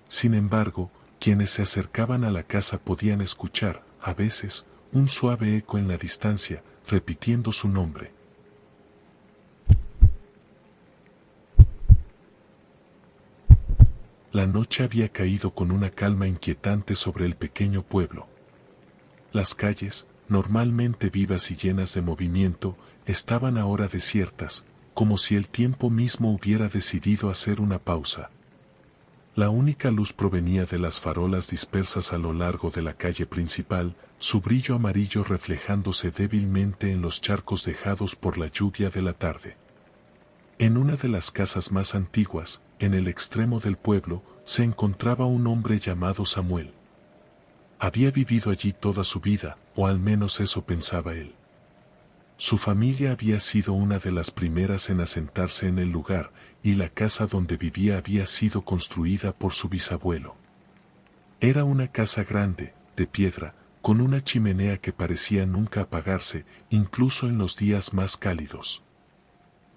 Sin embargo, quienes se acercaban a la casa podían escuchar, a veces, un suave eco en la distancia, repitiendo su nombre. La noche había caído con una calma inquietante sobre el pequeño pueblo. Las calles, normalmente vivas y llenas de movimiento, estaban ahora desiertas, como si el tiempo mismo hubiera decidido hacer una pausa. La única luz provenía de las farolas dispersas a lo largo de la calle principal, su brillo amarillo reflejándose débilmente en los charcos dejados por la lluvia de la tarde. En una de las casas más antiguas, en el extremo del pueblo, se encontraba un hombre llamado Samuel. Había vivido allí toda su vida, o al menos eso pensaba él. Su familia había sido una de las primeras en asentarse en el lugar, y la casa donde vivía había sido construida por su bisabuelo. Era una casa grande, de piedra, con una chimenea que parecía nunca apagarse, incluso en los días más cálidos.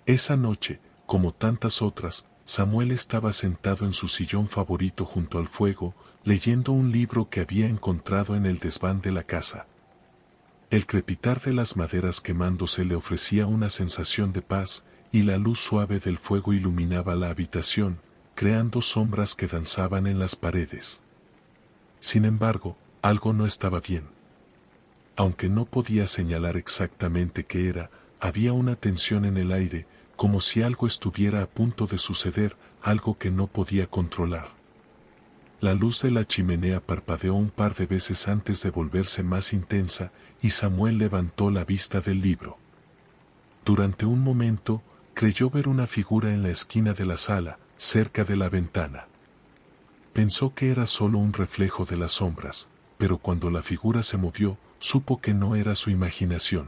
Esa noche, como tantas otras, Samuel estaba sentado en su sillón favorito junto al fuego, leyendo un libro que había encontrado en el desván de la casa. El crepitar de las maderas quemándose le ofrecía una sensación de paz, y la luz suave del fuego iluminaba la habitación, creando sombras que danzaban en las paredes. Sin embargo, algo no estaba bien. Aunque no podía señalar exactamente qué era, había una tensión en el aire, como si algo estuviera a punto de suceder, algo que no podía controlar. La luz de la chimenea parpadeó un par de veces antes de volverse más intensa, y Samuel levantó la vista del libro. Durante un momento, creyó ver una figura en la esquina de la sala, cerca de la ventana. Pensó que era solo un reflejo de las sombras, pero cuando la figura se movió, supo que no era su imaginación.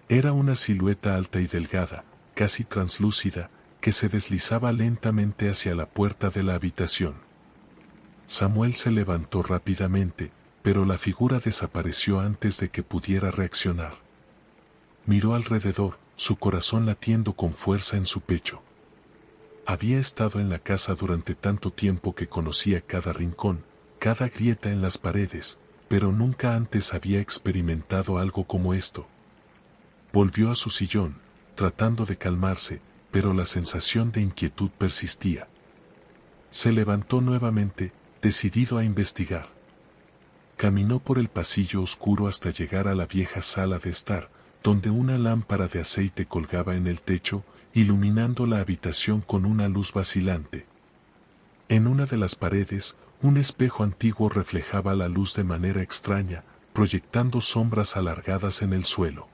Era una silueta alta y delgada, casi translúcida, que se deslizaba lentamente hacia la puerta de la habitación. Samuel se levantó rápidamente, pero la figura desapareció antes de que pudiera reaccionar. Miró alrededor, su corazón latiendo con fuerza en su pecho. Había estado en la casa durante tanto tiempo que conocía cada rincón, cada grieta en las paredes, pero nunca antes había experimentado algo como esto. Volvió a su sillón, tratando de calmarse, pero la sensación de inquietud persistía. Se levantó nuevamente, decidido a investigar. Caminó por el pasillo oscuro hasta llegar a la vieja sala de estar, donde una lámpara de aceite colgaba en el techo, iluminando la habitación con una luz vacilante. En una de las paredes, un espejo antiguo reflejaba la luz de manera extraña, proyectando sombras alargadas en el suelo.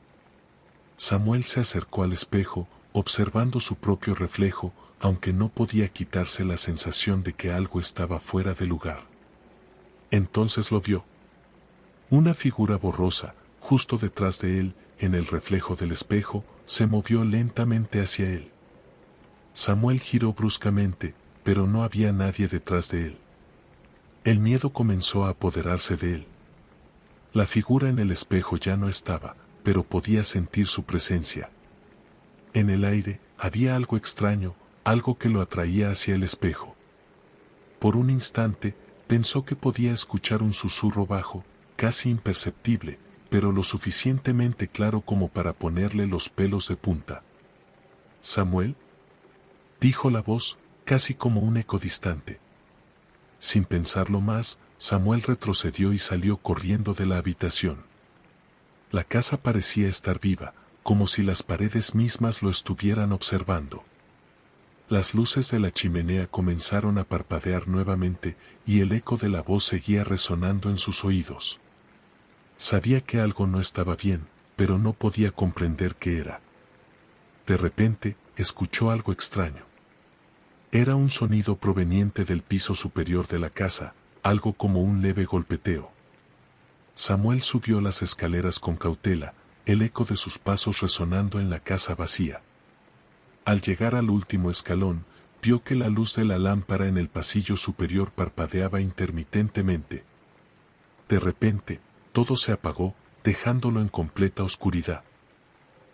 Samuel se acercó al espejo, observando su propio reflejo, aunque no podía quitarse la sensación de que algo estaba fuera de lugar. Entonces lo vio. Una figura borrosa, justo detrás de él, en el reflejo del espejo, se movió lentamente hacia él. Samuel giró bruscamente, pero no había nadie detrás de él. El miedo comenzó a apoderarse de él. La figura en el espejo ya no estaba, pero podía sentir su presencia. En el aire había algo extraño, algo que lo atraía hacia el espejo. Por un instante, pensó que podía escuchar un susurro bajo, casi imperceptible, pero lo suficientemente claro como para ponerle los pelos de punta. «¿Samuel?», dijo la voz, casi como un eco distante. Sin pensarlo más, Samuel retrocedió y salió corriendo de la habitación. La casa parecía estar viva, como si las paredes mismas lo estuvieran observando. Las luces de la chimenea comenzaron a parpadear nuevamente, y el eco de la voz seguía resonando en sus oídos. Sabía que algo no estaba bien, pero no podía comprender qué era. De repente, escuchó algo extraño. Era un sonido proveniente del piso superior de la casa, algo como un leve golpeteo. Samuel subió las escaleras con cautela, el eco de sus pasos resonando en la casa vacía. Al llegar al último escalón, vio que la luz de la lámpara en el pasillo superior parpadeaba intermitentemente. De repente, todo se apagó, dejándolo en completa oscuridad.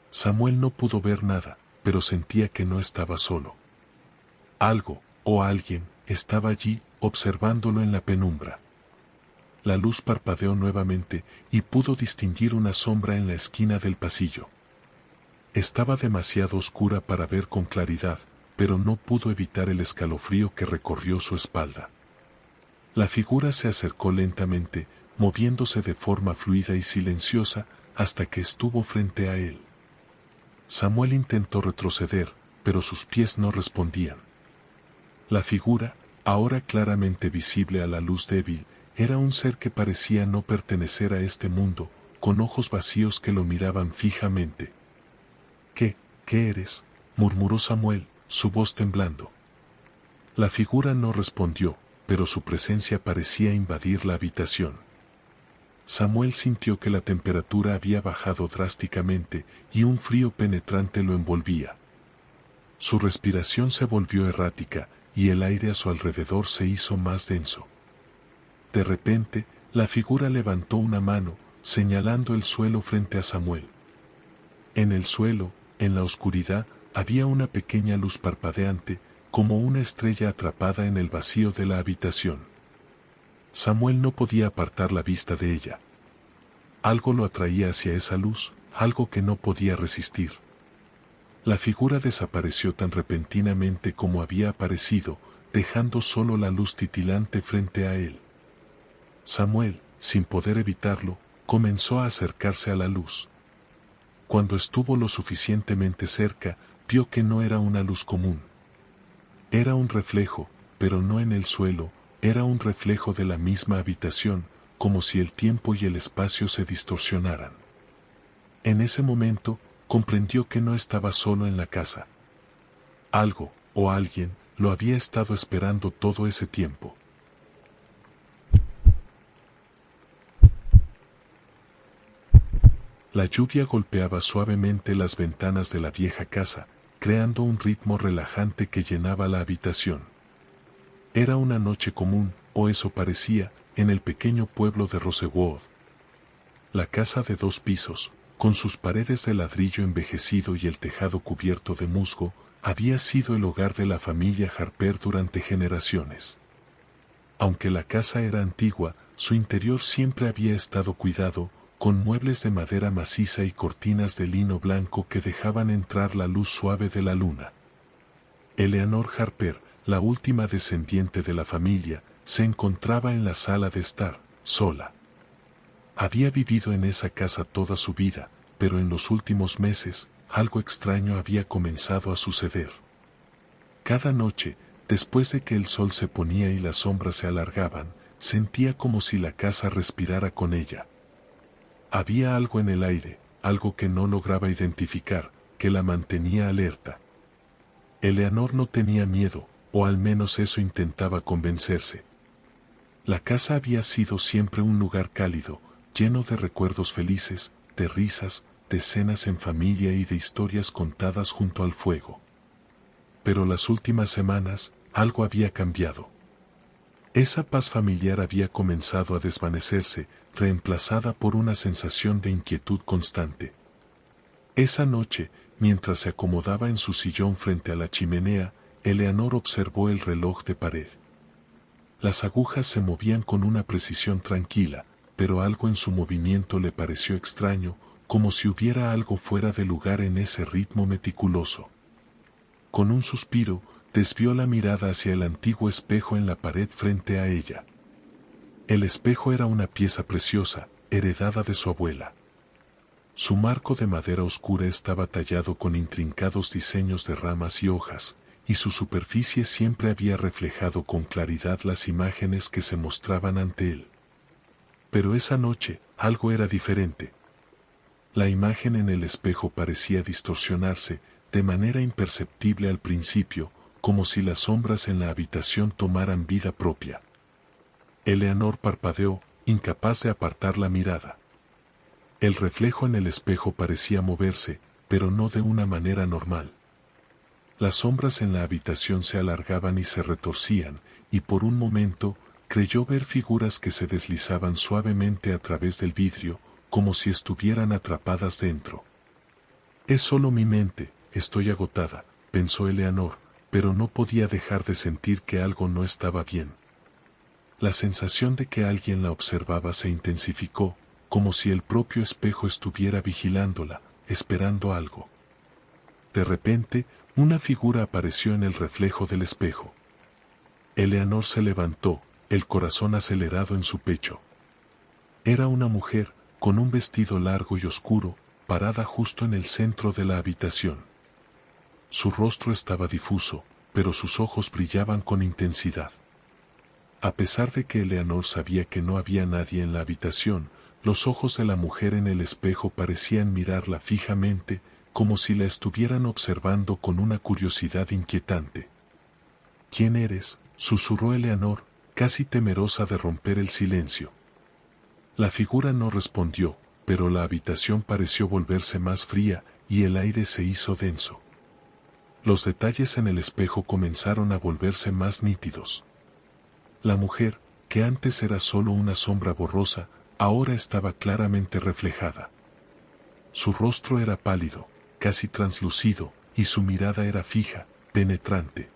Samuel no pudo ver nada, pero sentía que no estaba solo. Algo, o alguien, estaba allí, observándolo en la penumbra. La luz parpadeó nuevamente, y pudo distinguir una sombra en la esquina del pasillo. Estaba demasiado oscura para ver con claridad, pero no pudo evitar el escalofrío que recorrió su espalda. La figura se acercó lentamente, moviéndose de forma fluida y silenciosa, hasta que estuvo frente a él. Samuel intentó retroceder, pero sus pies no respondían. La figura, ahora claramente visible a la luz débil, era un ser que parecía no pertenecer a este mundo, con ojos vacíos que lo miraban fijamente. ¿Qué eres?, murmuró Samuel, su voz temblando. La figura no respondió, pero su presencia parecía invadir la habitación. Samuel sintió que la temperatura había bajado drásticamente y un frío penetrante lo envolvía. Su respiración se volvió errática y el aire a su alrededor se hizo más denso. De repente, la figura levantó una mano, señalando el suelo frente a Samuel. En el suelo, en la oscuridad, había una pequeña luz parpadeante, como una estrella atrapada en el vacío de la habitación. Samuel no podía apartar la vista de ella. Algo lo atraía hacia esa luz, algo que no podía resistir. La figura desapareció tan repentinamente como había aparecido, dejando solo la luz titilante frente a él. Samuel, sin poder evitarlo, comenzó a acercarse a la luz. Cuando estuvo lo suficientemente cerca, vio que no era una luz común. Era un reflejo, pero no en el suelo, era un reflejo de la misma habitación, como si el tiempo y el espacio se distorsionaran. En ese momento, comprendió que no estaba solo en la casa. Algo, o alguien, lo había estado esperando todo ese tiempo. La lluvia golpeaba suavemente las ventanas de la vieja casa, creando un ritmo relajante que llenaba la habitación. Era una noche común, o eso parecía, en el pequeño pueblo de Rosewood. La casa de 2 pisos, con sus paredes de ladrillo envejecido y el tejado cubierto de musgo, había sido el hogar de la familia Harper durante generaciones. Aunque la casa era antigua, su interior siempre había estado cuidado, con muebles de madera maciza y cortinas de lino blanco que dejaban entrar la luz suave de la luna. Eleanor Harper, la última descendiente de la familia, se encontraba en la sala de estar, sola. Había vivido en esa casa toda su vida, pero en los últimos meses, algo extraño había comenzado a suceder. Cada noche, después de que el sol se ponía y las sombras se alargaban, sentía como si la casa respirara con ella. Había algo en el aire, algo que no lograba identificar, que la mantenía alerta. Eleanor no tenía miedo, o al menos eso intentaba convencerse. La casa había sido siempre un lugar cálido, lleno de recuerdos felices, de risas, de cenas en familia y de historias contadas junto al fuego. Pero las últimas semanas, algo había cambiado. Esa paz familiar había comenzado a desvanecerse, reemplazada por una sensación de inquietud constante. Esa noche, mientras se acomodaba en su sillón frente a la chimenea, Eleanor observó el reloj de pared. Las agujas se movían con una precisión tranquila, pero algo en su movimiento le pareció extraño, como si hubiera algo fuera de lugar en ese ritmo meticuloso. Con un suspiro, desvió la mirada hacia el antiguo espejo en la pared frente a ella. El espejo era una pieza preciosa, heredada de su abuela. Su marco de madera oscura estaba tallado con intrincados diseños de ramas y hojas, y su superficie siempre había reflejado con claridad las imágenes que se mostraban ante él. Pero esa noche, algo era diferente. La imagen en el espejo parecía distorsionarse, de manera imperceptible al principio, como si las sombras en la habitación tomaran vida propia. Eleanor parpadeó, incapaz de apartar la mirada. El reflejo en el espejo parecía moverse, pero no de una manera normal. Las sombras en la habitación se alargaban y se retorcían, y por un momento, creyó ver figuras que se deslizaban suavemente a través del vidrio, como si estuvieran atrapadas dentro. Es solo mi mente, estoy agotada, pensó Eleanor, pero no podía dejar de sentir que algo no estaba bien. La sensación de que alguien la observaba se intensificó, como si el propio espejo estuviera vigilándola, esperando algo. De repente, una figura apareció en el reflejo del espejo. Eleanor se levantó, el corazón acelerado en su pecho. Era una mujer, con un vestido largo y oscuro, parada justo en el centro de la habitación. Su rostro estaba difuso, pero sus ojos brillaban con intensidad. A pesar de que Eleanor sabía que no había nadie en la habitación, los ojos de la mujer en el espejo parecían mirarla fijamente, como si la estuvieran observando con una curiosidad inquietante. ¿Quién eres?, susurró Eleanor, casi temerosa de romper el silencio. La figura no respondió, pero la habitación pareció volverse más fría, y el aire se hizo denso. Los detalles en el espejo comenzaron a volverse más nítidos. La mujer, que antes era solo una sombra borrosa, ahora estaba claramente reflejada. Su rostro era pálido, casi translúcido, y su mirada era fija, penetrante.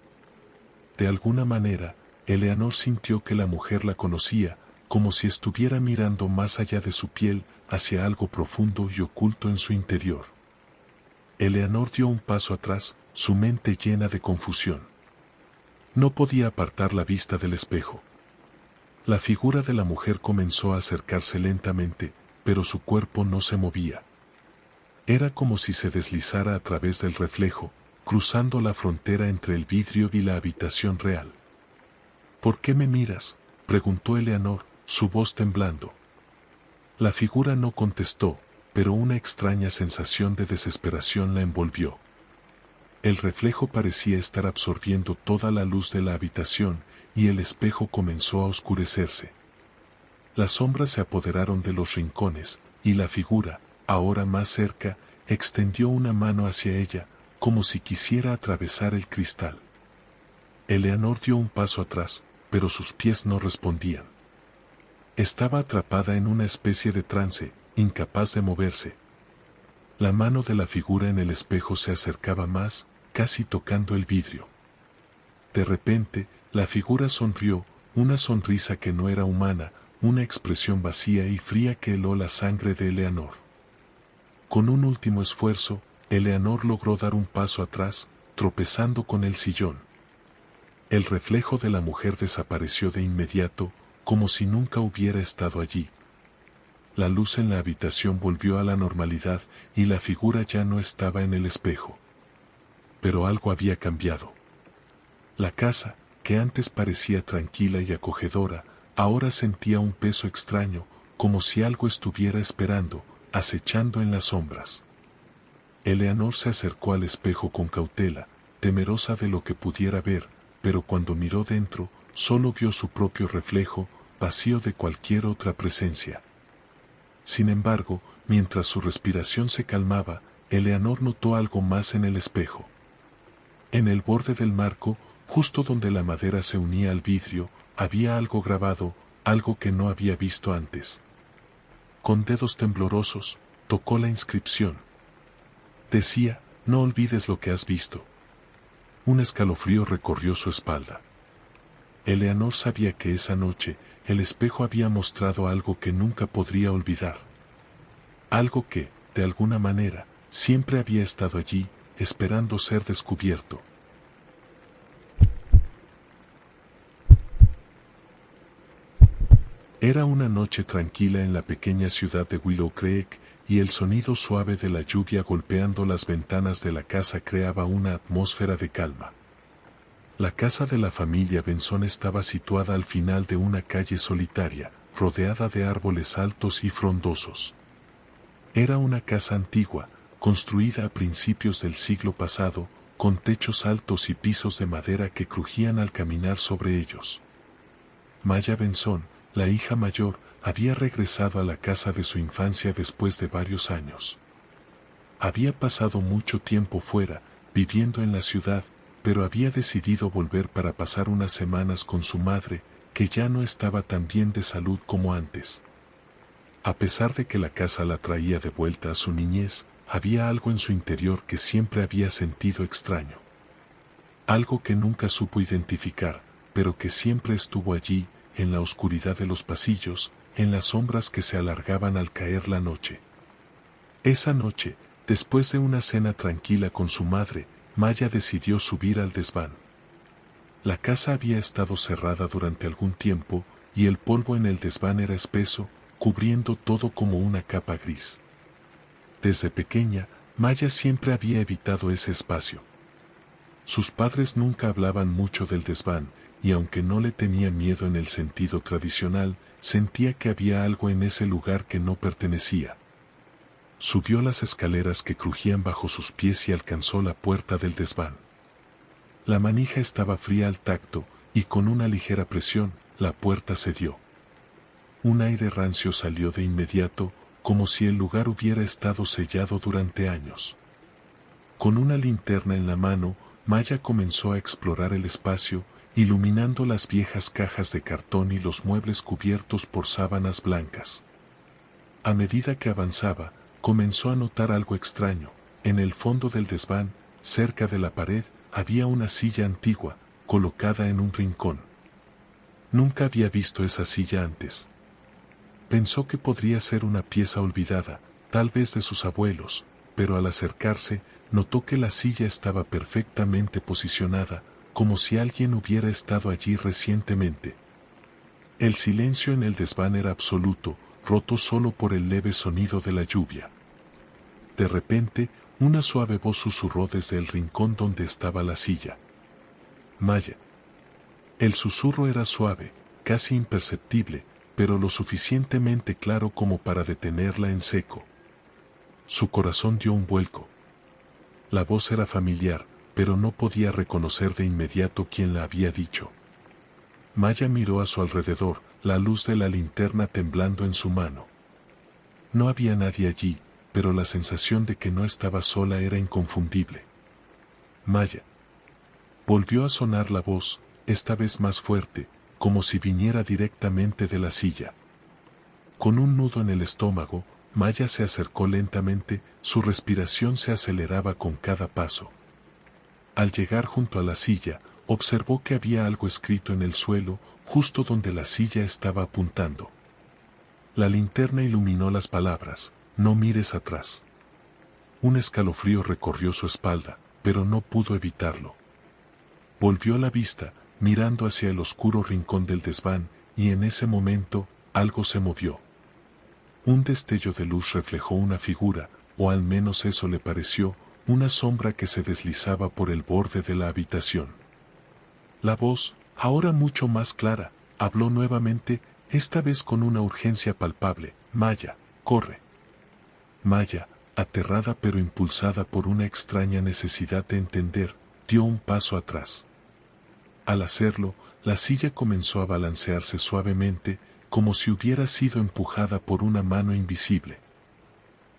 De alguna manera, Eleanor sintió que la mujer la conocía, como si estuviera mirando más allá de su piel, hacia algo profundo y oculto en su interior. Eleanor dio un paso atrás, su mente llena de confusión. No podía apartar la vista del espejo. La figura de la mujer comenzó a acercarse lentamente, pero su cuerpo no se movía. Era como si se deslizara a través del reflejo, cruzando la frontera entre el vidrio y la habitación real. ¿Por qué me miras?, preguntó Eleanor, su voz temblando. La figura no contestó, pero una extraña sensación de desesperación la envolvió. El reflejo parecía estar absorbiendo toda la luz de la habitación, y el espejo comenzó a oscurecerse. Las sombras se apoderaron de los rincones, y la figura, ahora más cerca, extendió una mano hacia ella, como si quisiera atravesar el cristal. Eleanor dio un paso atrás, pero sus pies no respondían. Estaba atrapada en una especie de trance, incapaz de moverse. La mano de la figura en el espejo se acercaba más, casi tocando el vidrio. De repente, la figura sonrió, una sonrisa que no era humana, una expresión vacía y fría que heló la sangre de Eleanor. Con un último esfuerzo, Eleanor logró dar un paso atrás, tropezando con el sillón. El reflejo de la mujer desapareció de inmediato, como si nunca hubiera estado allí. La luz en la habitación volvió a la normalidad y la figura ya no estaba en el espejo. Pero algo había cambiado. La casa, que antes parecía tranquila y acogedora, ahora sentía un peso extraño, como si algo estuviera esperando, acechando en las sombras. Eleanor se acercó al espejo con cautela, temerosa de lo que pudiera ver, pero cuando miró dentro, solo vio su propio reflejo, vacío de cualquier otra presencia. Sin embargo, mientras su respiración se calmaba, Eleanor notó algo más en el espejo. En el borde del marco, justo donde la madera se unía al vidrio, había algo grabado, algo que no había visto antes. Con dedos temblorosos, tocó la inscripción. Decía, no olvides lo que has visto. Un escalofrío recorrió su espalda. Eleanor sabía que esa noche, el espejo había mostrado algo que nunca podría olvidar. Algo que, de alguna manera, siempre había estado allí, esperando ser descubierto. Era una noche tranquila en la pequeña ciudad de Willow Creek, y el sonido suave de la lluvia golpeando las ventanas de la casa creaba una atmósfera de calma. La casa de la familia Benson estaba situada al final de una calle solitaria, rodeada de árboles altos y frondosos. Era una casa antigua, construida a principios del siglo pasado, con techos altos y pisos de madera que crujían al caminar sobre ellos. Maya Benzón, la hija mayor, había regresado a la casa de su infancia después de varios años. Había pasado mucho tiempo fuera, viviendo en la ciudad, pero había decidido volver para pasar unas semanas con su madre, que ya no estaba tan bien de salud como antes. A pesar de que la casa la traía de vuelta a su niñez, había algo en su interior que siempre había sentido extraño. Algo que nunca supo identificar, pero que siempre estuvo allí, en la oscuridad de los pasillos, en las sombras que se alargaban al caer la noche. Esa noche, después de una cena tranquila con su madre, Maya decidió subir al desván. La casa había estado cerrada durante algún tiempo, y el polvo en el desván era espeso, cubriendo todo como una capa gris. Desde pequeña, Maya siempre había evitado ese espacio. Sus padres nunca hablaban mucho del desván, y aunque no le tenía miedo en el sentido tradicional, sentía que había algo en ese lugar que no pertenecía. Subió las escaleras que crujían bajo sus pies y alcanzó la puerta del desván. La manija estaba fría al tacto, y con una ligera presión, la puerta cedió. Un aire rancio salió de inmediato, como si el lugar hubiera estado sellado durante años. Con una linterna en la mano, Maya comenzó a explorar el espacio, iluminando las viejas cajas de cartón y los muebles cubiertos por sábanas blancas. A medida que avanzaba, comenzó a notar algo extraño. En el fondo del desván, cerca de la pared, había una silla antigua, colocada en un rincón. Nunca había visto esa silla antes. Pensó que podría ser una pieza olvidada, tal vez de sus abuelos, pero al acercarse, notó que la silla estaba perfectamente posicionada, como si alguien hubiera estado allí recientemente. El silencio en el desván era absoluto, roto solo por el leve sonido de la lluvia. De repente, una suave voz susurró desde el rincón donde estaba la silla. Maya. El susurro era suave, casi imperceptible, pero lo suficientemente claro como para detenerla en seco. Su corazón dio un vuelco. La voz era familiar, pero no podía reconocer de inmediato quién la había dicho. Maya miró a su alrededor, la luz de la linterna temblando en su mano. No había nadie allí, pero la sensación de que no estaba sola era inconfundible. Maya. Volvió a sonar la voz, esta vez más fuerte, como si viniera directamente de la silla. Con un nudo en el estómago, Maya se acercó lentamente, su respiración se aceleraba con cada paso. Al llegar junto a la silla, observó que había algo escrito en el suelo, justo donde la silla estaba apuntando. La linterna iluminó las palabras, no mires atrás. Un escalofrío recorrió su espalda, pero no pudo evitarlo. Volvió la vista, mirando hacia el oscuro rincón del desván, y en ese momento, algo se movió. Un destello de luz reflejó una figura, o al menos eso le pareció, una sombra que se deslizaba por el borde de la habitación. La voz, ahora mucho más clara, habló nuevamente, esta vez con una urgencia palpable. Maya, corre. Maya, aterrada pero impulsada por una extraña necesidad de entender, dio un paso atrás. Al hacerlo, la silla comenzó a balancearse suavemente, como si hubiera sido empujada por una mano invisible.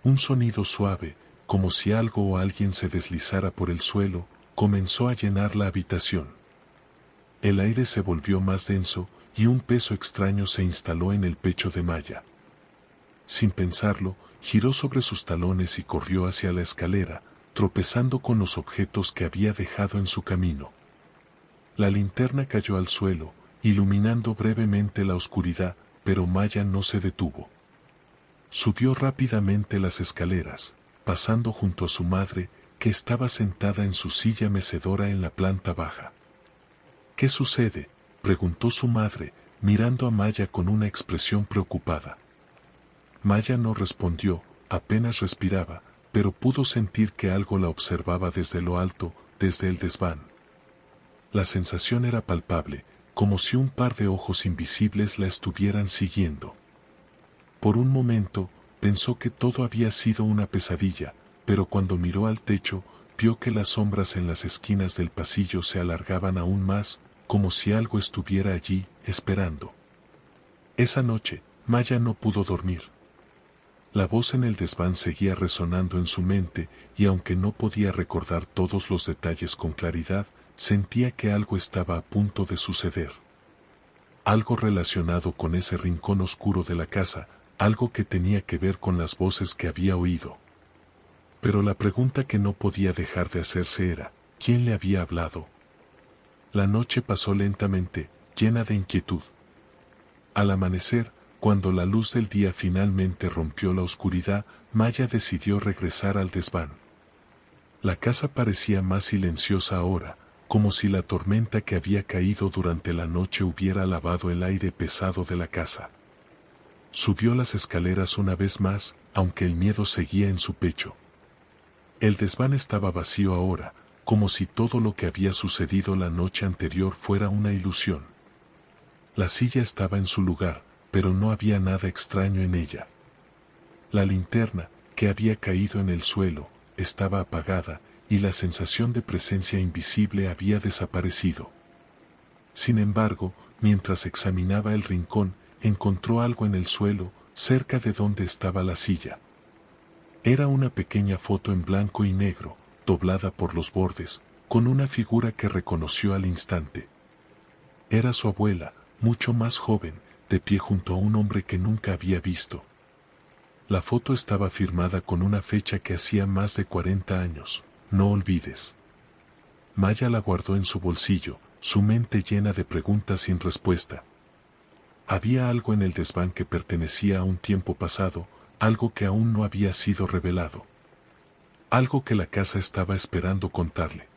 Un sonido suave, como si algo o alguien se deslizara por el suelo, comenzó a llenar la habitación. El aire se volvió más denso, y un peso extraño se instaló en el pecho de Maya. Sin pensarlo, giró sobre sus talones y corrió hacia la escalera, tropezando con los objetos que había dejado en su camino. La linterna cayó al suelo, iluminando brevemente la oscuridad, pero Maya no se detuvo. Subió rápidamente las escaleras, pasando junto a su madre, que estaba sentada en su silla mecedora en la planta baja. ¿Qué sucede?, preguntó su madre, mirando a Maya con una expresión preocupada. Maya no respondió, apenas respiraba, pero pudo sentir que algo la observaba desde lo alto, desde el desván. La sensación era palpable, como si un par de ojos invisibles la estuvieran siguiendo. Por un momento, pensó que todo había sido una pesadilla, pero cuando miró al techo, vio que las sombras en las esquinas del pasillo se alargaban aún más, como si algo estuviera allí, esperando. Esa noche, Maya no pudo dormir. La voz en el desván seguía resonando en su mente, y aunque no podía recordar todos los detalles con claridad, sentía que algo estaba a punto de suceder. Algo relacionado con ese rincón oscuro de la casa, algo que tenía que ver con las voces que había oído. Pero la pregunta que no podía dejar de hacerse era, ¿quién le había hablado? La noche pasó lentamente, llena de inquietud. Al amanecer, cuando la luz del día finalmente rompió la oscuridad, Maya decidió regresar al desván. La casa parecía más silenciosa ahora, como si la tormenta que había caído durante la noche hubiera lavado el aire pesado de la casa. Subió las escaleras una vez más, aunque el miedo seguía en su pecho. El desván estaba vacío ahora, como si todo lo que había sucedido la noche anterior fuera una ilusión. La silla estaba en su lugar, pero no había nada extraño en ella. La linterna, que había caído en el suelo, estaba apagada, y la sensación de presencia invisible había desaparecido. Sin embargo, mientras examinaba el rincón, encontró algo en el suelo, cerca de donde estaba la silla. Era una pequeña foto en blanco y negro, doblada por los bordes, con una figura que reconoció al instante. Era su abuela, mucho más joven, de pie junto a un hombre que nunca había visto. La foto estaba firmada con una fecha que hacía más de 40 años, no olvides. Maya la guardó en su bolsillo, su mente llena de preguntas sin respuesta. Había algo en el desván que pertenecía a un tiempo pasado, algo que aún no había sido revelado. Algo que la casa estaba esperando contarle.